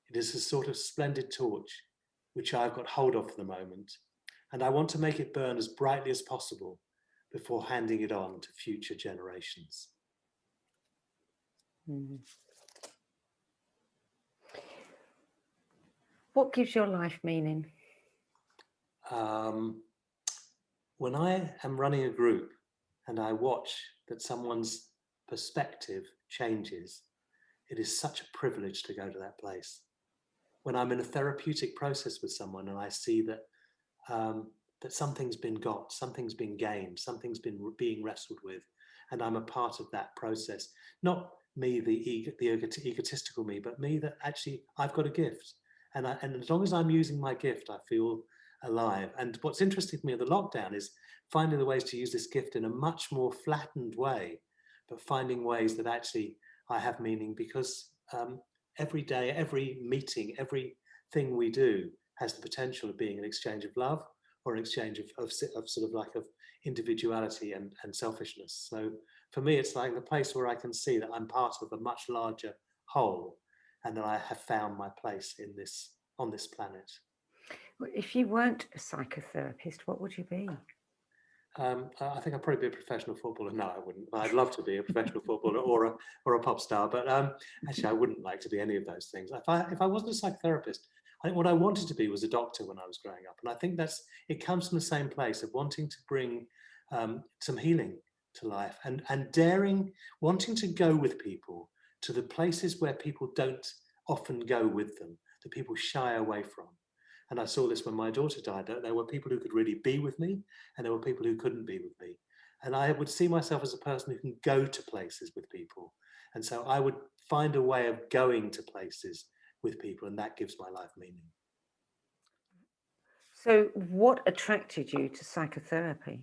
Speaker 2: It is a sort of splendid torch, which I have got hold of for the moment, and I want to make it burn as brightly as possible before handing it on to future generations.
Speaker 1: Mm. What gives your life meaning?
Speaker 2: When I am running a group and I watch that someone's perspective changes, it is such a privilege to go to that place. When I'm in a therapeutic process with someone and I see that that something's been got, something's been gained, something's been being wrestled with, and I'm a part of that process. Not me, the egotistical me, but me that actually I've got a gift. And as long as I'm using my gift, I feel alive. And what's interesting to me in the lockdown is finding the ways to use this gift in a much more flattened way, but finding ways that actually I have meaning, because every day, every meeting, everything we do has the potential of being an exchange of love or an exchange of sort of like of individuality and selfishness. So for me, it's like the place where I can see that I'm part of a much larger whole, and that I have found my place in this, on this planet.
Speaker 1: If you weren't a psychotherapist, what would you be?
Speaker 2: I think I'd probably be a professional footballer. No, I wouldn't. I'd love to be a professional footballer or a pop star, but actually, I wouldn't like to be any of those things. If I wasn't a psychotherapist, I think what I wanted to be was a doctor when I was growing up, and I think it comes from the same place of wanting to bring some healing to life, and wanting to go with people to the places where people don't often go with them, that people shy away from. And I saw this when my daughter died. There were people who could really be with me, and there were people who couldn't be with me. And I would see myself as a person who can go to places with people. And so I would find a way of going to places with people, and that gives my life meaning.
Speaker 1: So what attracted you to psychotherapy?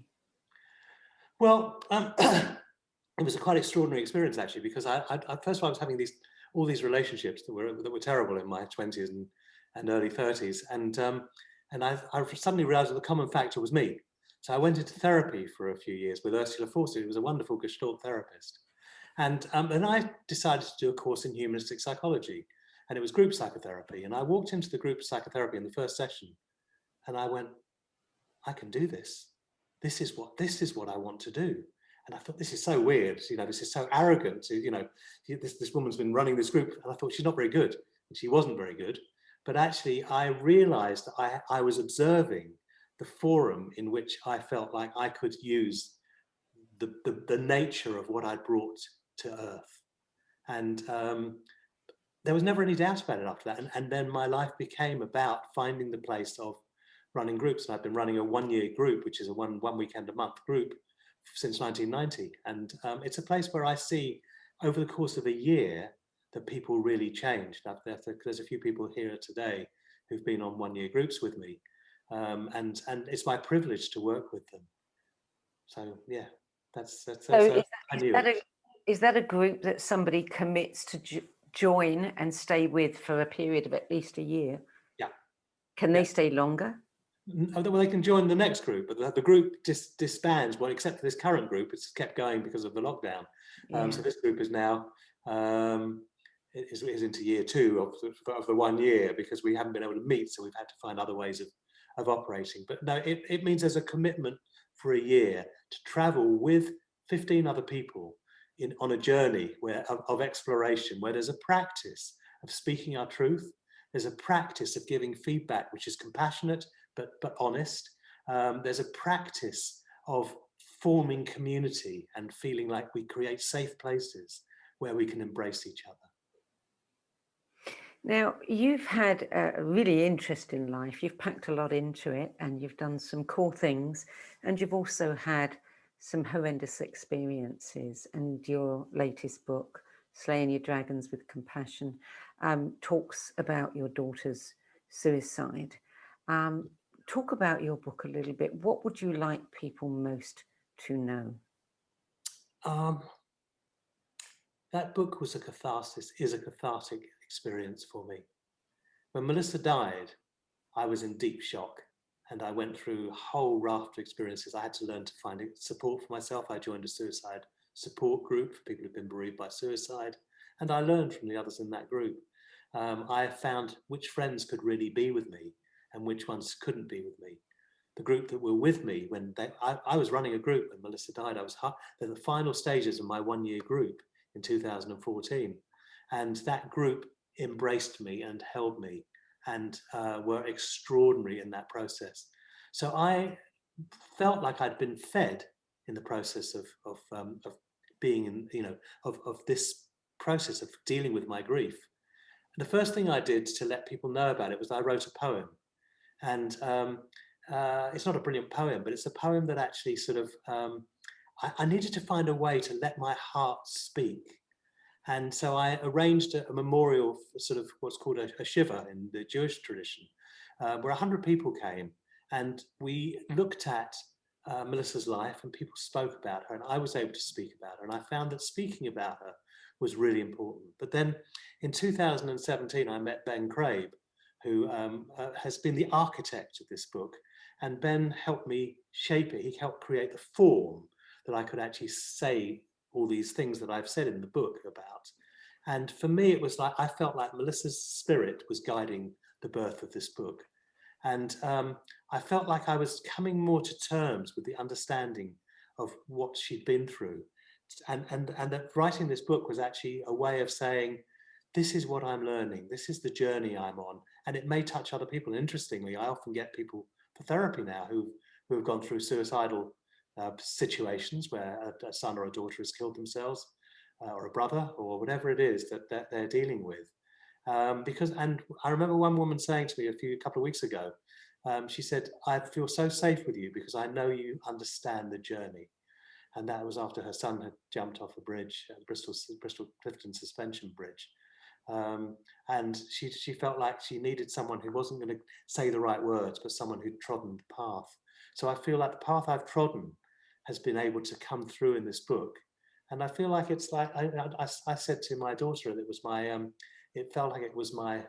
Speaker 2: Well, it was a quite extraordinary experience, actually, because I first of all, I was having all these relationships that were terrible in my 20s and early 30s, and I suddenly realised that the common factor was me. So I went into therapy for a few years with Ursula Forster, who was a wonderful Gestalt therapist, and I decided to do a course in humanistic psychology, and it was group psychotherapy. And I walked into the group psychotherapy in the first session, and I went, I can do this. This is what I want to do. And I thought, this is so weird. This is so arrogant. This woman's been running this group, and I thought, she's not very good. And she wasn't very good. But actually, I realized that I was observing the forum in which I felt like I could use the nature of what I brought to Earth. And there was never any doubt about it after that. And then my life became about finding the place of running groups. And I've been running a one-year group, which is a one weekend a month group, since 1990. And it's a place where I see over the course of a year that people really change. There's a few people here today who've been on one-year groups with me, and it's my privilege to work with them. So yeah, that's
Speaker 1: is that a group that somebody commits to join and stay with for a period of at least a year?
Speaker 2: Yeah.
Speaker 1: Can they stay longer?
Speaker 2: Well, they can join the next group, but the group disbands. Well, except for this current group, it's kept going because of the lockdown. So this group is now is into year 2 of the 1 year, because we haven't been able to meet, so we've had to find other ways of operating. But no, it means there's a commitment for a year to travel with 15 other people on a journey of exploration, where there's a practice of speaking our truth. There's a practice of giving feedback, which is compassionate but honest. There's a practice of forming community and feeling like we create safe places where we can embrace each other.
Speaker 1: Now, you've had a really interesting life. You've packed a lot into it, and you've done some cool things, and you've also had some horrendous experiences, and your latest book, Slaying Your Dragons with Compassion, talks about your daughter's suicide. Talk about your book a little bit. What would you like people most to know?
Speaker 2: That book was is a cathartic experience for me. When Melissa died, I was in deep shock, and I went through a whole raft of experiences. I had to learn to find support for myself. I joined a suicide support group for people who've been bereaved by suicide, and I learned from the others in that group. I found which friends could really be with me and which ones couldn't be with me. The group that were with me when I was running a group when Melissa died. I was at the final stages of my 1-year group in 2014, and that group embraced me and held me and were extraordinary in that process. So I felt like I'd been fed in the process of being in, of this process of dealing with my grief. And the first thing I did to let people know about it was I wrote a poem. And it's not a brilliant poem, but it's a poem that actually sort of, I needed to find a way to let my heart speak. And so I arranged a memorial for sort of what's called a shiva in the Jewish tradition, where 100 people came, and we looked at Melissa's life, and people spoke about her, and I was able to speak about her, and I found that speaking about her was really important. But then in 2017, I met Ben Crabe, who has been the architect of this book, and Ben helped me shape it. He helped create the form that I could actually say all these things that I've said in the book about. And for me, it was like, I felt like Melissa's spirit was guiding the birth of this book. And I felt like I was coming more to terms with the understanding of what she'd been through. And that writing this book was actually a way of saying, this is what I'm learning. This is the journey I'm on. And it may touch other people. And interestingly, I often get people for therapy now who have gone through suicidal situations where a son or a daughter has killed themselves, or a brother, or whatever it is that they're dealing with. And I remember one woman saying to me a couple of weeks ago, she said, I feel so safe with you because I know you understand the journey. And that was after her son had jumped off a bridge, Bristol Clifton Suspension Bridge. And she felt like she needed someone who wasn't going to say the right words, but someone who'd trodden the path. So I feel like the path I've trodden has been able to come through in this book. And I feel like it's like, I said to my daughter that it was it felt like it was my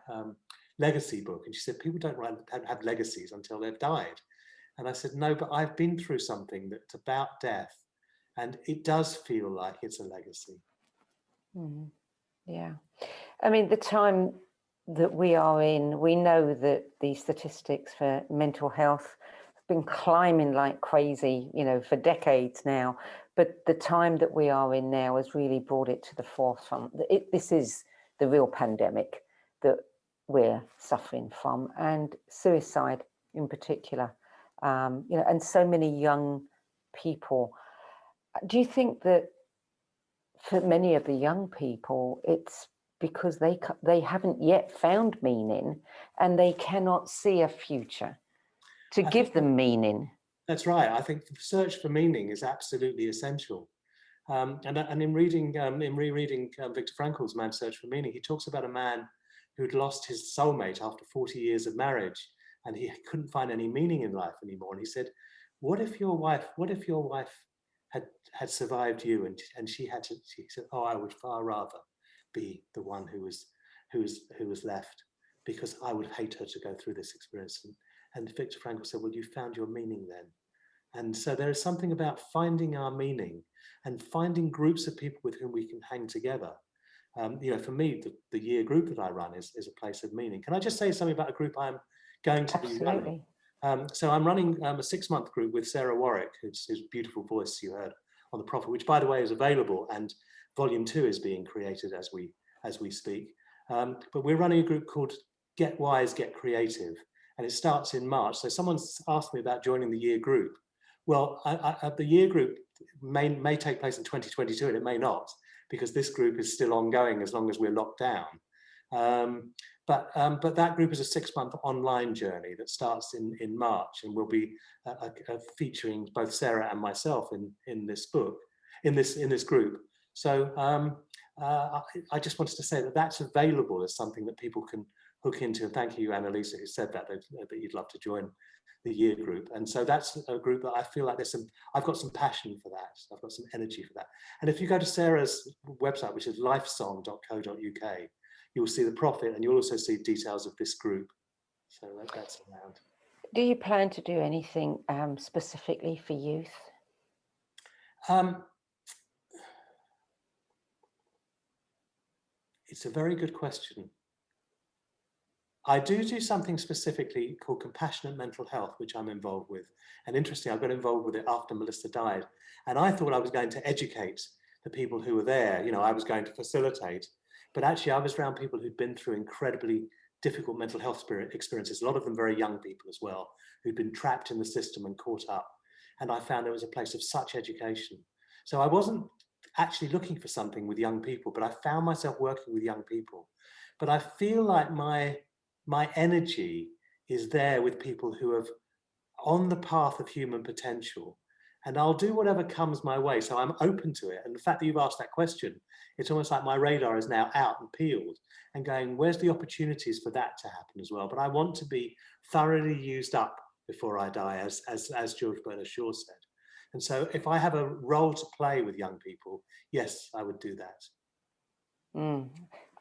Speaker 2: legacy book. And she said, people don't have legacies until they've died. And I said, no, but I've been through something that's about death. And it does feel like it's a legacy.
Speaker 1: Mm, yeah. I mean, the time that we are in, we know that the statistics for mental health have been climbing like crazy, for decades now. But the time that we are in now has really brought it to the forefront. This is the real pandemic that we're suffering from, and suicide in particular. And so many young people. Do you think that for many of the young people, it's because they haven't yet found meaning and they cannot see a future to give them meaning?
Speaker 2: That's right. I think the search for meaning is absolutely essential. And in rereading Viktor Frankl's Man's Search for Meaning, he talks about a man who'd lost his soulmate after 40 years of marriage, and he couldn't find any meaning in life anymore. And he said, what if your wife had survived you, and she said, oh, I would far rather be the one who was left, because I would hate her to go through this experience. And Viktor Frankl said, well, you found your meaning then. And so there is something about finding our meaning and finding groups of people with whom we can hang together. For me, the year group that I run is a place of meaning. Can I just say something about a group I'm going to be running? So I'm running a 6-month group with Sarah Warwick, whose beautiful voice you heard on The Prophet, which, by the way, is available, and Volume 2 is being created as we speak. But we're running a group called Get Wise, Get Creative, and it starts in March. So someone's asked me about joining the year group. Well, the year group may take place in 2022, and it may not, because this group is still ongoing as long as we're locked down. But that group is a 6-month online journey that starts in March, and will be featuring both Sarah and myself in this book, in this group. So I just wanted to say that that's available as something that people can hook into. And thank you, Annalisa, who said that you'd love to join the year group. And so that's a group that I feel like I've got some passion for that. I've got some energy for that. And if you go to Sarah's website, which is lifesong.co.uk, you'll see the profit, and you'll also see details of this group. So that's around.
Speaker 1: Do you plan to do anything specifically for youth?
Speaker 2: It's a very good question. I do something specifically called compassionate mental health, which I'm involved with. And interesting, I got involved with it after Melissa died. And I thought I was going to educate the people who were there. You know, I was going to facilitate. But actually, I was around people who'd been through incredibly difficult mental health experiences, a lot of them very young people as well, who'd been trapped in the system and caught up. And I found there was a place of such education. So I wasn't actually looking for something with young people, but I found myself working with young people. But I feel like my energy is there with people who are on the path of human potential, and I'll do whatever comes my way. So I'm open to it. And the fact that you've asked that question, it's almost like my radar is now out and peeled and going, where's the opportunities for that to happen as well? But I want to be thoroughly used up before I die, as George Bernard Shaw said. And so if I have a role to play with young people, yes, I would do that.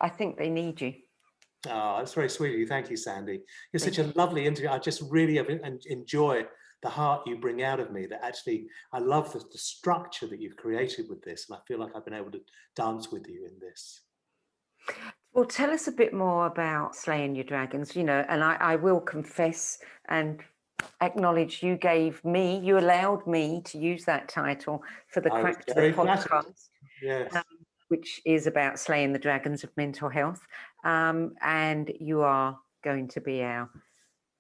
Speaker 1: I think they need you.
Speaker 2: Oh, that's very sweet of you. Thank you, Sandie. You're such a lovely interview. I just really enjoy the heart you bring out of me. That actually, I love the structure that you've created with this, and I feel like I've been able to dance with you in this.
Speaker 1: Well, tell us a bit more about Slaying Your Dragons, you know, and I will confess and acknowledge you allowed me to use that title for the Crack to the podcast.
Speaker 2: Yes.
Speaker 1: Which is about slaying the dragons of mental health. And you are going to be our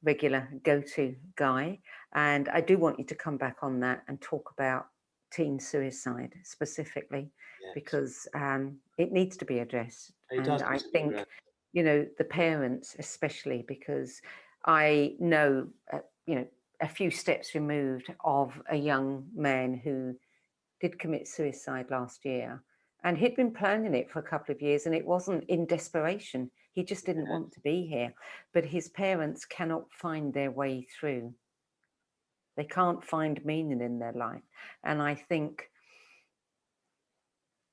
Speaker 1: regular go-to guy. And I do want you to come back on that and talk about teen suicide specifically, because it needs to be addressed. And I think, you know, the parents especially, because I know, you know, a few steps removed of a young man who did commit suicide last year. And he'd been planning it for a couple of years, and it wasn't in desperation. He just didn't want to be here. But his parents cannot find their way through. They can't find meaning in their life. And I think,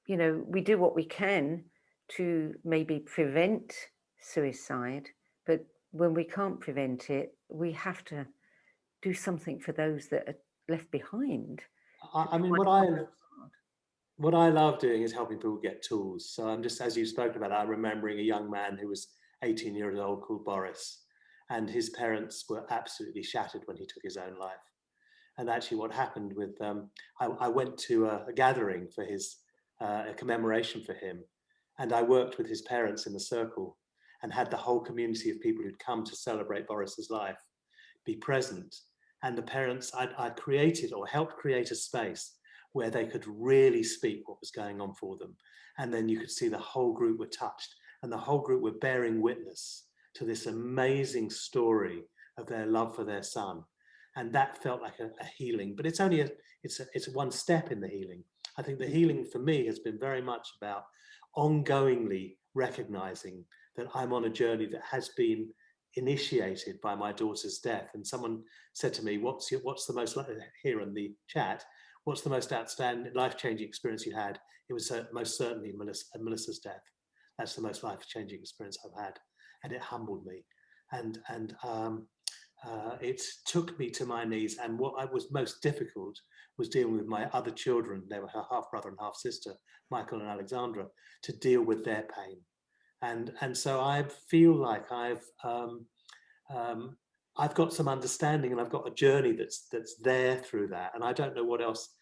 Speaker 1: you know, we do what we can to maybe prevent suicide, but when we can't prevent it, we have to do something for those that are left behind.
Speaker 2: I mean, what I love doing is helping people get tools. So I'm just, as you've spoken about, I'm remembering a young man who was 18 years old called Boris, and his parents were absolutely shattered when he took his own life. And actually what happened with, I went to a gathering for his, a commemoration for him, and I worked with his parents in the circle and had the whole community of people who'd come to celebrate Boris's life be present. And the parents, I created or helped create a space where they could really speak what was going on for them. And then you could see the whole group were touched, and the whole group were bearing witness to this amazing story of their love for their son. And that felt like a healing, but it's only it's one step in the healing. I think the healing for me has been very much about ongoingly recognizing that I'm on a journey that has been initiated by my daughter's death. And someone said to me, what's the most, here in the chat, what's the most outstanding, life-changing experience you had? It was most certainly Melissa's death. That's the most life-changing experience I've had. And it humbled me. And it took me to my knees. And what was most difficult was dealing with my other children. They were her half-brother and half-sister, Michael and Alexandra, to deal with their pain. And so I feel like I've got some understanding, and I've got a journey that's there through that. And I don't know what else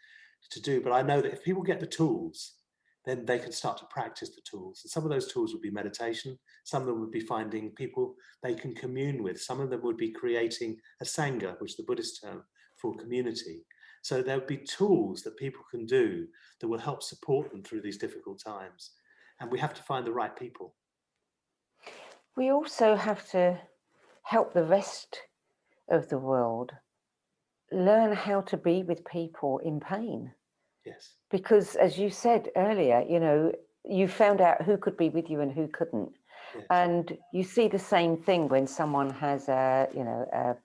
Speaker 2: to do, but I know that if people get the tools, then they can start to practice the tools. And some of those tools would be meditation. Some of them would be finding people they can commune with. Some of them would be creating a sangha, which is the Buddhist term for community. So there would be tools that people can do that will help support them through these difficult times. And we have to find the right people.
Speaker 1: we also have to help the rest of the world learn how to be with people in pain.
Speaker 2: Yes.
Speaker 1: Because as you said earlier, you found out who could be with you and who couldn't.
Speaker 2: Yes.
Speaker 1: And you see the same thing when someone has a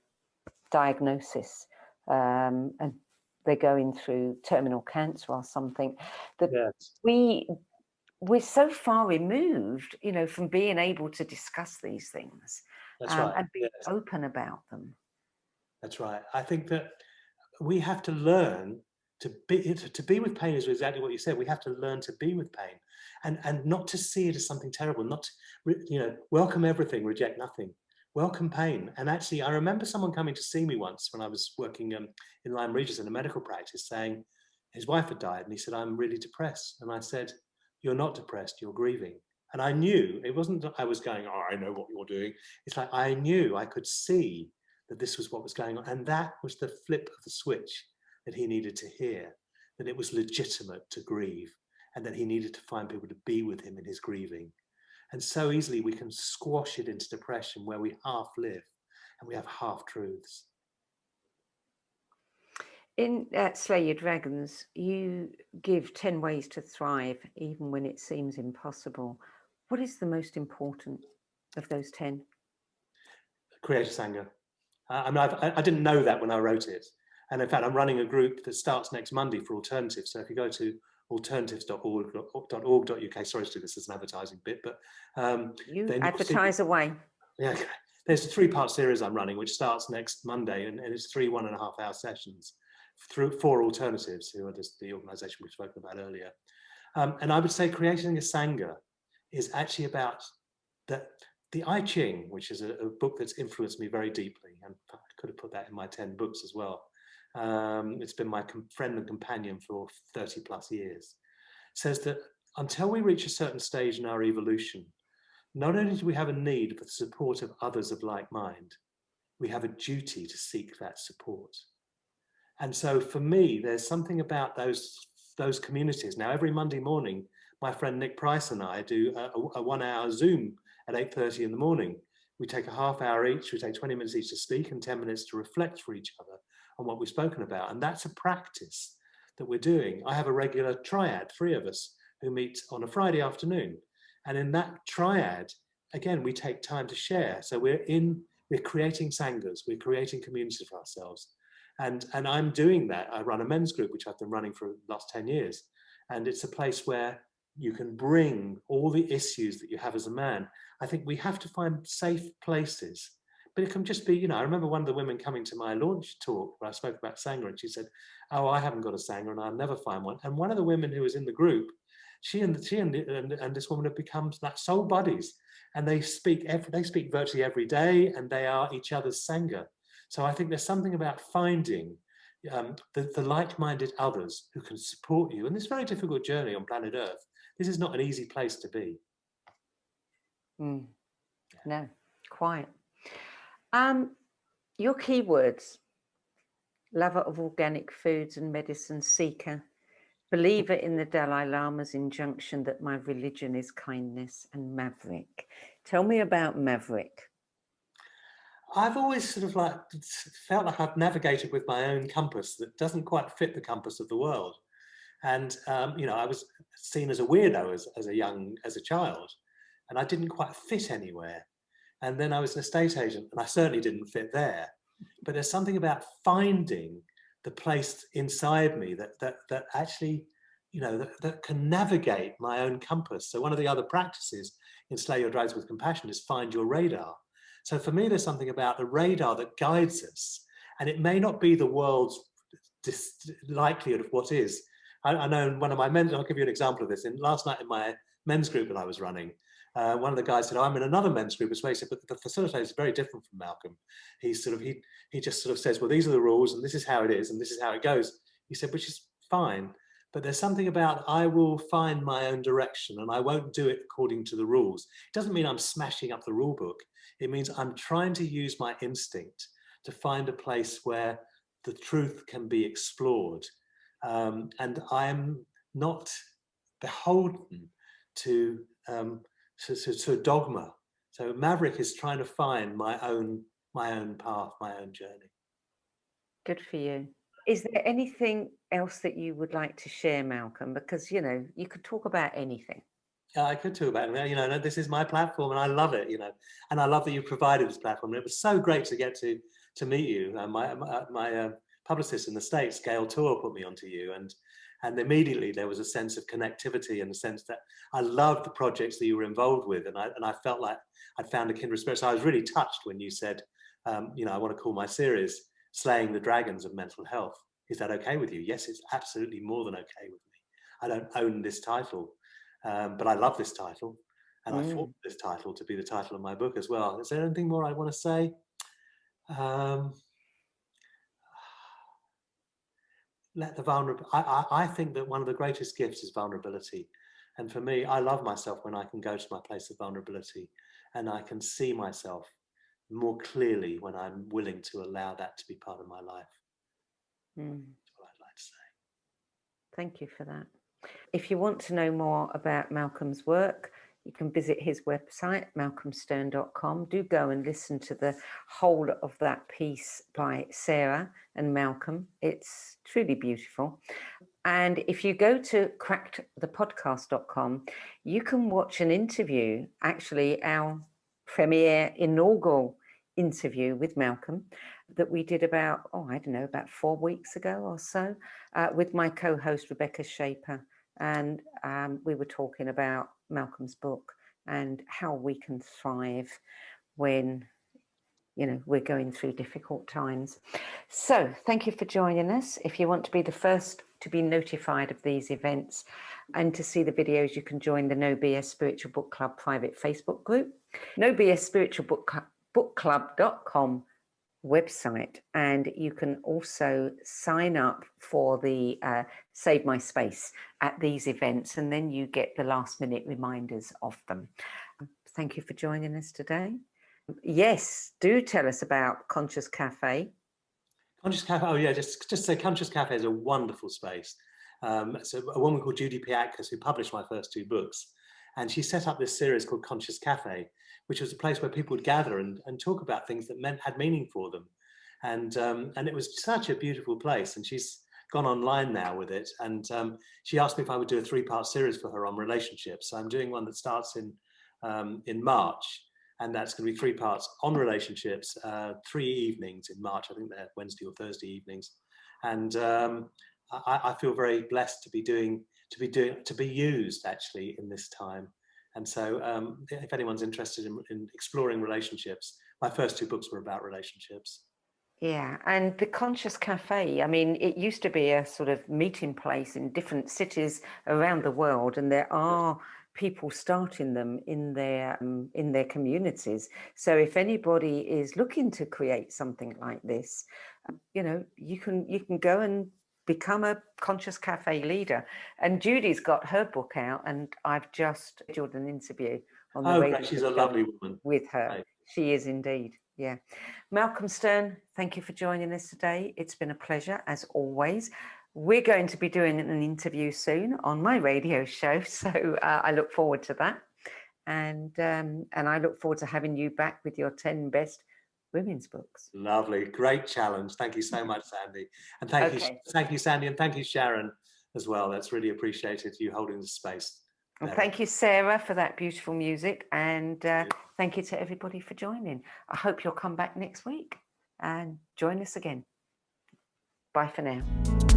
Speaker 1: diagnosis, and they're going through terminal cancer or something, that
Speaker 2: Yes.
Speaker 1: we're so far removed, from being able to discuss these things.
Speaker 2: That's right.
Speaker 1: And be
Speaker 2: Yes.
Speaker 1: open about them.
Speaker 2: That's right. I think that we have to learn to be with pain is exactly what you said. We have to learn to be with pain, and not to see it as something terrible. Not to, welcome everything, reject nothing. Welcome pain. And actually, I remember someone coming to see me once when I was working in Lyme Regis in a medical practice, saying his wife had died, and he said, "I'm really depressed." And I said, "You're not depressed. You're grieving." And I knew it wasn't that I was going, "Oh, I know what you're doing." It's like I knew, I could see that this was what was going on. And that was the flip of the switch that he needed to hear, that it was legitimate to grieve, and that he needed to find people to be with him in his grieving. And so easily we can squash it into depression where we half live and we have half truths.
Speaker 1: In Slay Your Dragons, you give 10 ways to thrive, even when it seems impossible. What is the most important of those 10?
Speaker 2: Create a Sangha. I didn't know that when I wrote it. And in fact, I'm running a group that starts next Monday for alternatives. So if you go to alternatives.org.uk, sorry to do this as an advertising bit, but
Speaker 1: you advertise away.
Speaker 2: Yeah, there's a 3-part series I'm running, which starts next Monday, and it's 3 1.5-hour sessions through 4 alternatives, who are just the organisation we've spoken about earlier. And I would say creating a Sangha is actually about the I Ching, which is a book that's influenced me very deeply, and I could have put that in my 10 books as well. It's been my friend and companion for 30 plus years. Says that until we reach a certain stage in our evolution, not only do we have a need for the support of others of like mind, we have a duty to seek that support. And so for me, there's something about those communities. Now, every Monday morning, my friend Nick Price and I do a 1-hour Zoom at 8:30 in the morning. We take a half hour each, we take 20 minutes each to speak and 10 minutes to reflect for each other on what we've spoken about. And that's a practice that we're doing. I have a regular triad, 3 of us, who meet on a Friday afternoon. And in that triad, again, we take time to share. So we're creating sanghas, we're creating communities for ourselves. And I'm doing that. I run a men's group, which I've been running for the last 10 years. And it's a place where you can bring all the issues that you have as a man. I think we have to find safe places. But it can just be, I remember one of the women coming to my launch talk where I spoke about Sangha, and she said, "Oh, I haven't got a Sangha and I'll never find one." And one of the women who was in the group, she and this woman have become like soul buddies, and they speak virtually every day, and they are each other's Sangha. So I think there's something about finding the like-minded others who can support you in this very difficult journey on planet Earth. This is not an easy place to be.
Speaker 1: No, quite. Your keywords: lover of organic foods and medicine seeker, believer in the Dalai Lama's injunction that my religion is kindness, and maverick. Tell me about maverick.
Speaker 2: I've always sort of felt like I've navigated with my own compass that doesn't quite fit the compass of the world. And, I was seen as a weirdo as a child, and I didn't quite fit anywhere. And then I was an estate agent, and I certainly didn't fit there. But there's something about finding the place inside me that actually, that can navigate my own compass. So one of the other practices in Slay Your Dragons with Compassion is find your radar. So for me, there's something about the radar that guides us, and it may not be the world's likelihood of what is. I know one of my men, I'll give you an example of this. Last night in my men's group that I was running, one of the guys said, "Oh, I'm in another men's group as well." He said, "But the facilitator is very different from Malcolm. He just sort of says, well, these are the rules and this is how it is and this is how it goes." He said, which is fine. But there's something about I will find my own direction and I won't do it according to the rules. It doesn't mean I'm smashing up the rule book. It means I'm trying to use my instinct to find a place where the truth can be explored. And I am not beholden to a dogma. So Maverick is trying to find my own path, my own journey.
Speaker 1: Good for you. Is there anything else that you would like to share, Malcolm? Because, you know, you could talk about anything.
Speaker 2: Yeah, I could talk about it. You know, this is my platform, and I love it. You know, and I love that you provided this platform. And it was so great to get to meet you. My publicist in the States, Gail Tour, put me onto you, and immediately there was a sense of connectivity and a sense that I loved the projects that you were involved with, and I felt like I'd found a kindred spirit. So I was really touched when you said, you know, I want to call my series "Slaying the Dragons of Mental Health." Is that okay with you? Yes, it's absolutely more than okay with me. I don't own this title. But I love this title, and I fought for this title to be the title of my book as well. Is there anything more I want to say? Let the vulnerable. I think that one of the greatest gifts is vulnerability, and for me, I love myself when I can go to my place of vulnerability, and I can see myself more clearly when I'm willing to allow that to be part of my life. That's what I'd like to say.
Speaker 1: Thank you for that. If you want to know more about Malcolm's work, you can visit his website, malcolmstern.com. Do go and listen to the whole of that piece by Sarah and Malcolm. It's truly beautiful. And if you go to crackedthepodcast.com, you can watch an interview, actually our premiere inaugural interview with Malcolm that we did about 4 weeks ago or so with my co-host Rebecca Shaper. And we were talking about Malcolm's book and how we can thrive when, you know, we're going through difficult times. So thank you for joining us. If you want to be the first to be notified of these events and to see the videos, you can join the No BS Spiritual Book Club private Facebook group, No BS Spiritual Book Club.com website, and you can also sign up for the Save My Space at these events, and then you get the last minute reminders of them. Thank you for joining us today. Yes, do tell us about Conscious Cafe.
Speaker 2: Conscious Cafe, oh yeah, just say Conscious Cafe is a wonderful space. So a woman called Judy Piatkas, who published my first 2 books, and she set up this series called Conscious Cafe, which was a place where people would gather and talk about things that had meaning for them. And it was such a beautiful place. And she's gone online now with it. And she asked me if I would do a 3-part series for her on relationships. So I'm doing one that starts in March. And that's going to be 3 parts on relationships, 3 evenings in March. I think they're Wednesday or Thursday evenings. And I feel very blessed to be used actually in this time. And so if anyone's interested in exploring relationships, my first 2 books were about relationships.
Speaker 1: Yeah, and the Conscious Cafe, I mean, it used to be a sort of meeting place in different cities around the world, and there are people starting them in their communities. So if anybody is looking to create something like this, you know, you can go and become a Conscious Cafe leader. And Judy's got her book out, and I've just scheduled an interview on the radio.
Speaker 2: She's a lovely woman.
Speaker 1: With her.
Speaker 2: Right.
Speaker 1: She is indeed. Yeah. Malcolm Stern, thank you for joining us today. It's been a pleasure, as always. We're going to be doing an interview soon on my radio show, so I look forward to that. And I look forward to having you back with your 10 best women's books.
Speaker 2: Lovely. Great challenge. Thank you so much, Sandie. And thank you, Sandie, and thank you, Sharon, as well. That's really appreciated, you holding the space.
Speaker 1: And thank you, Sarah, for that beautiful music. And thank you to everybody for joining. I hope you'll come back next week and join us again. Bye for now.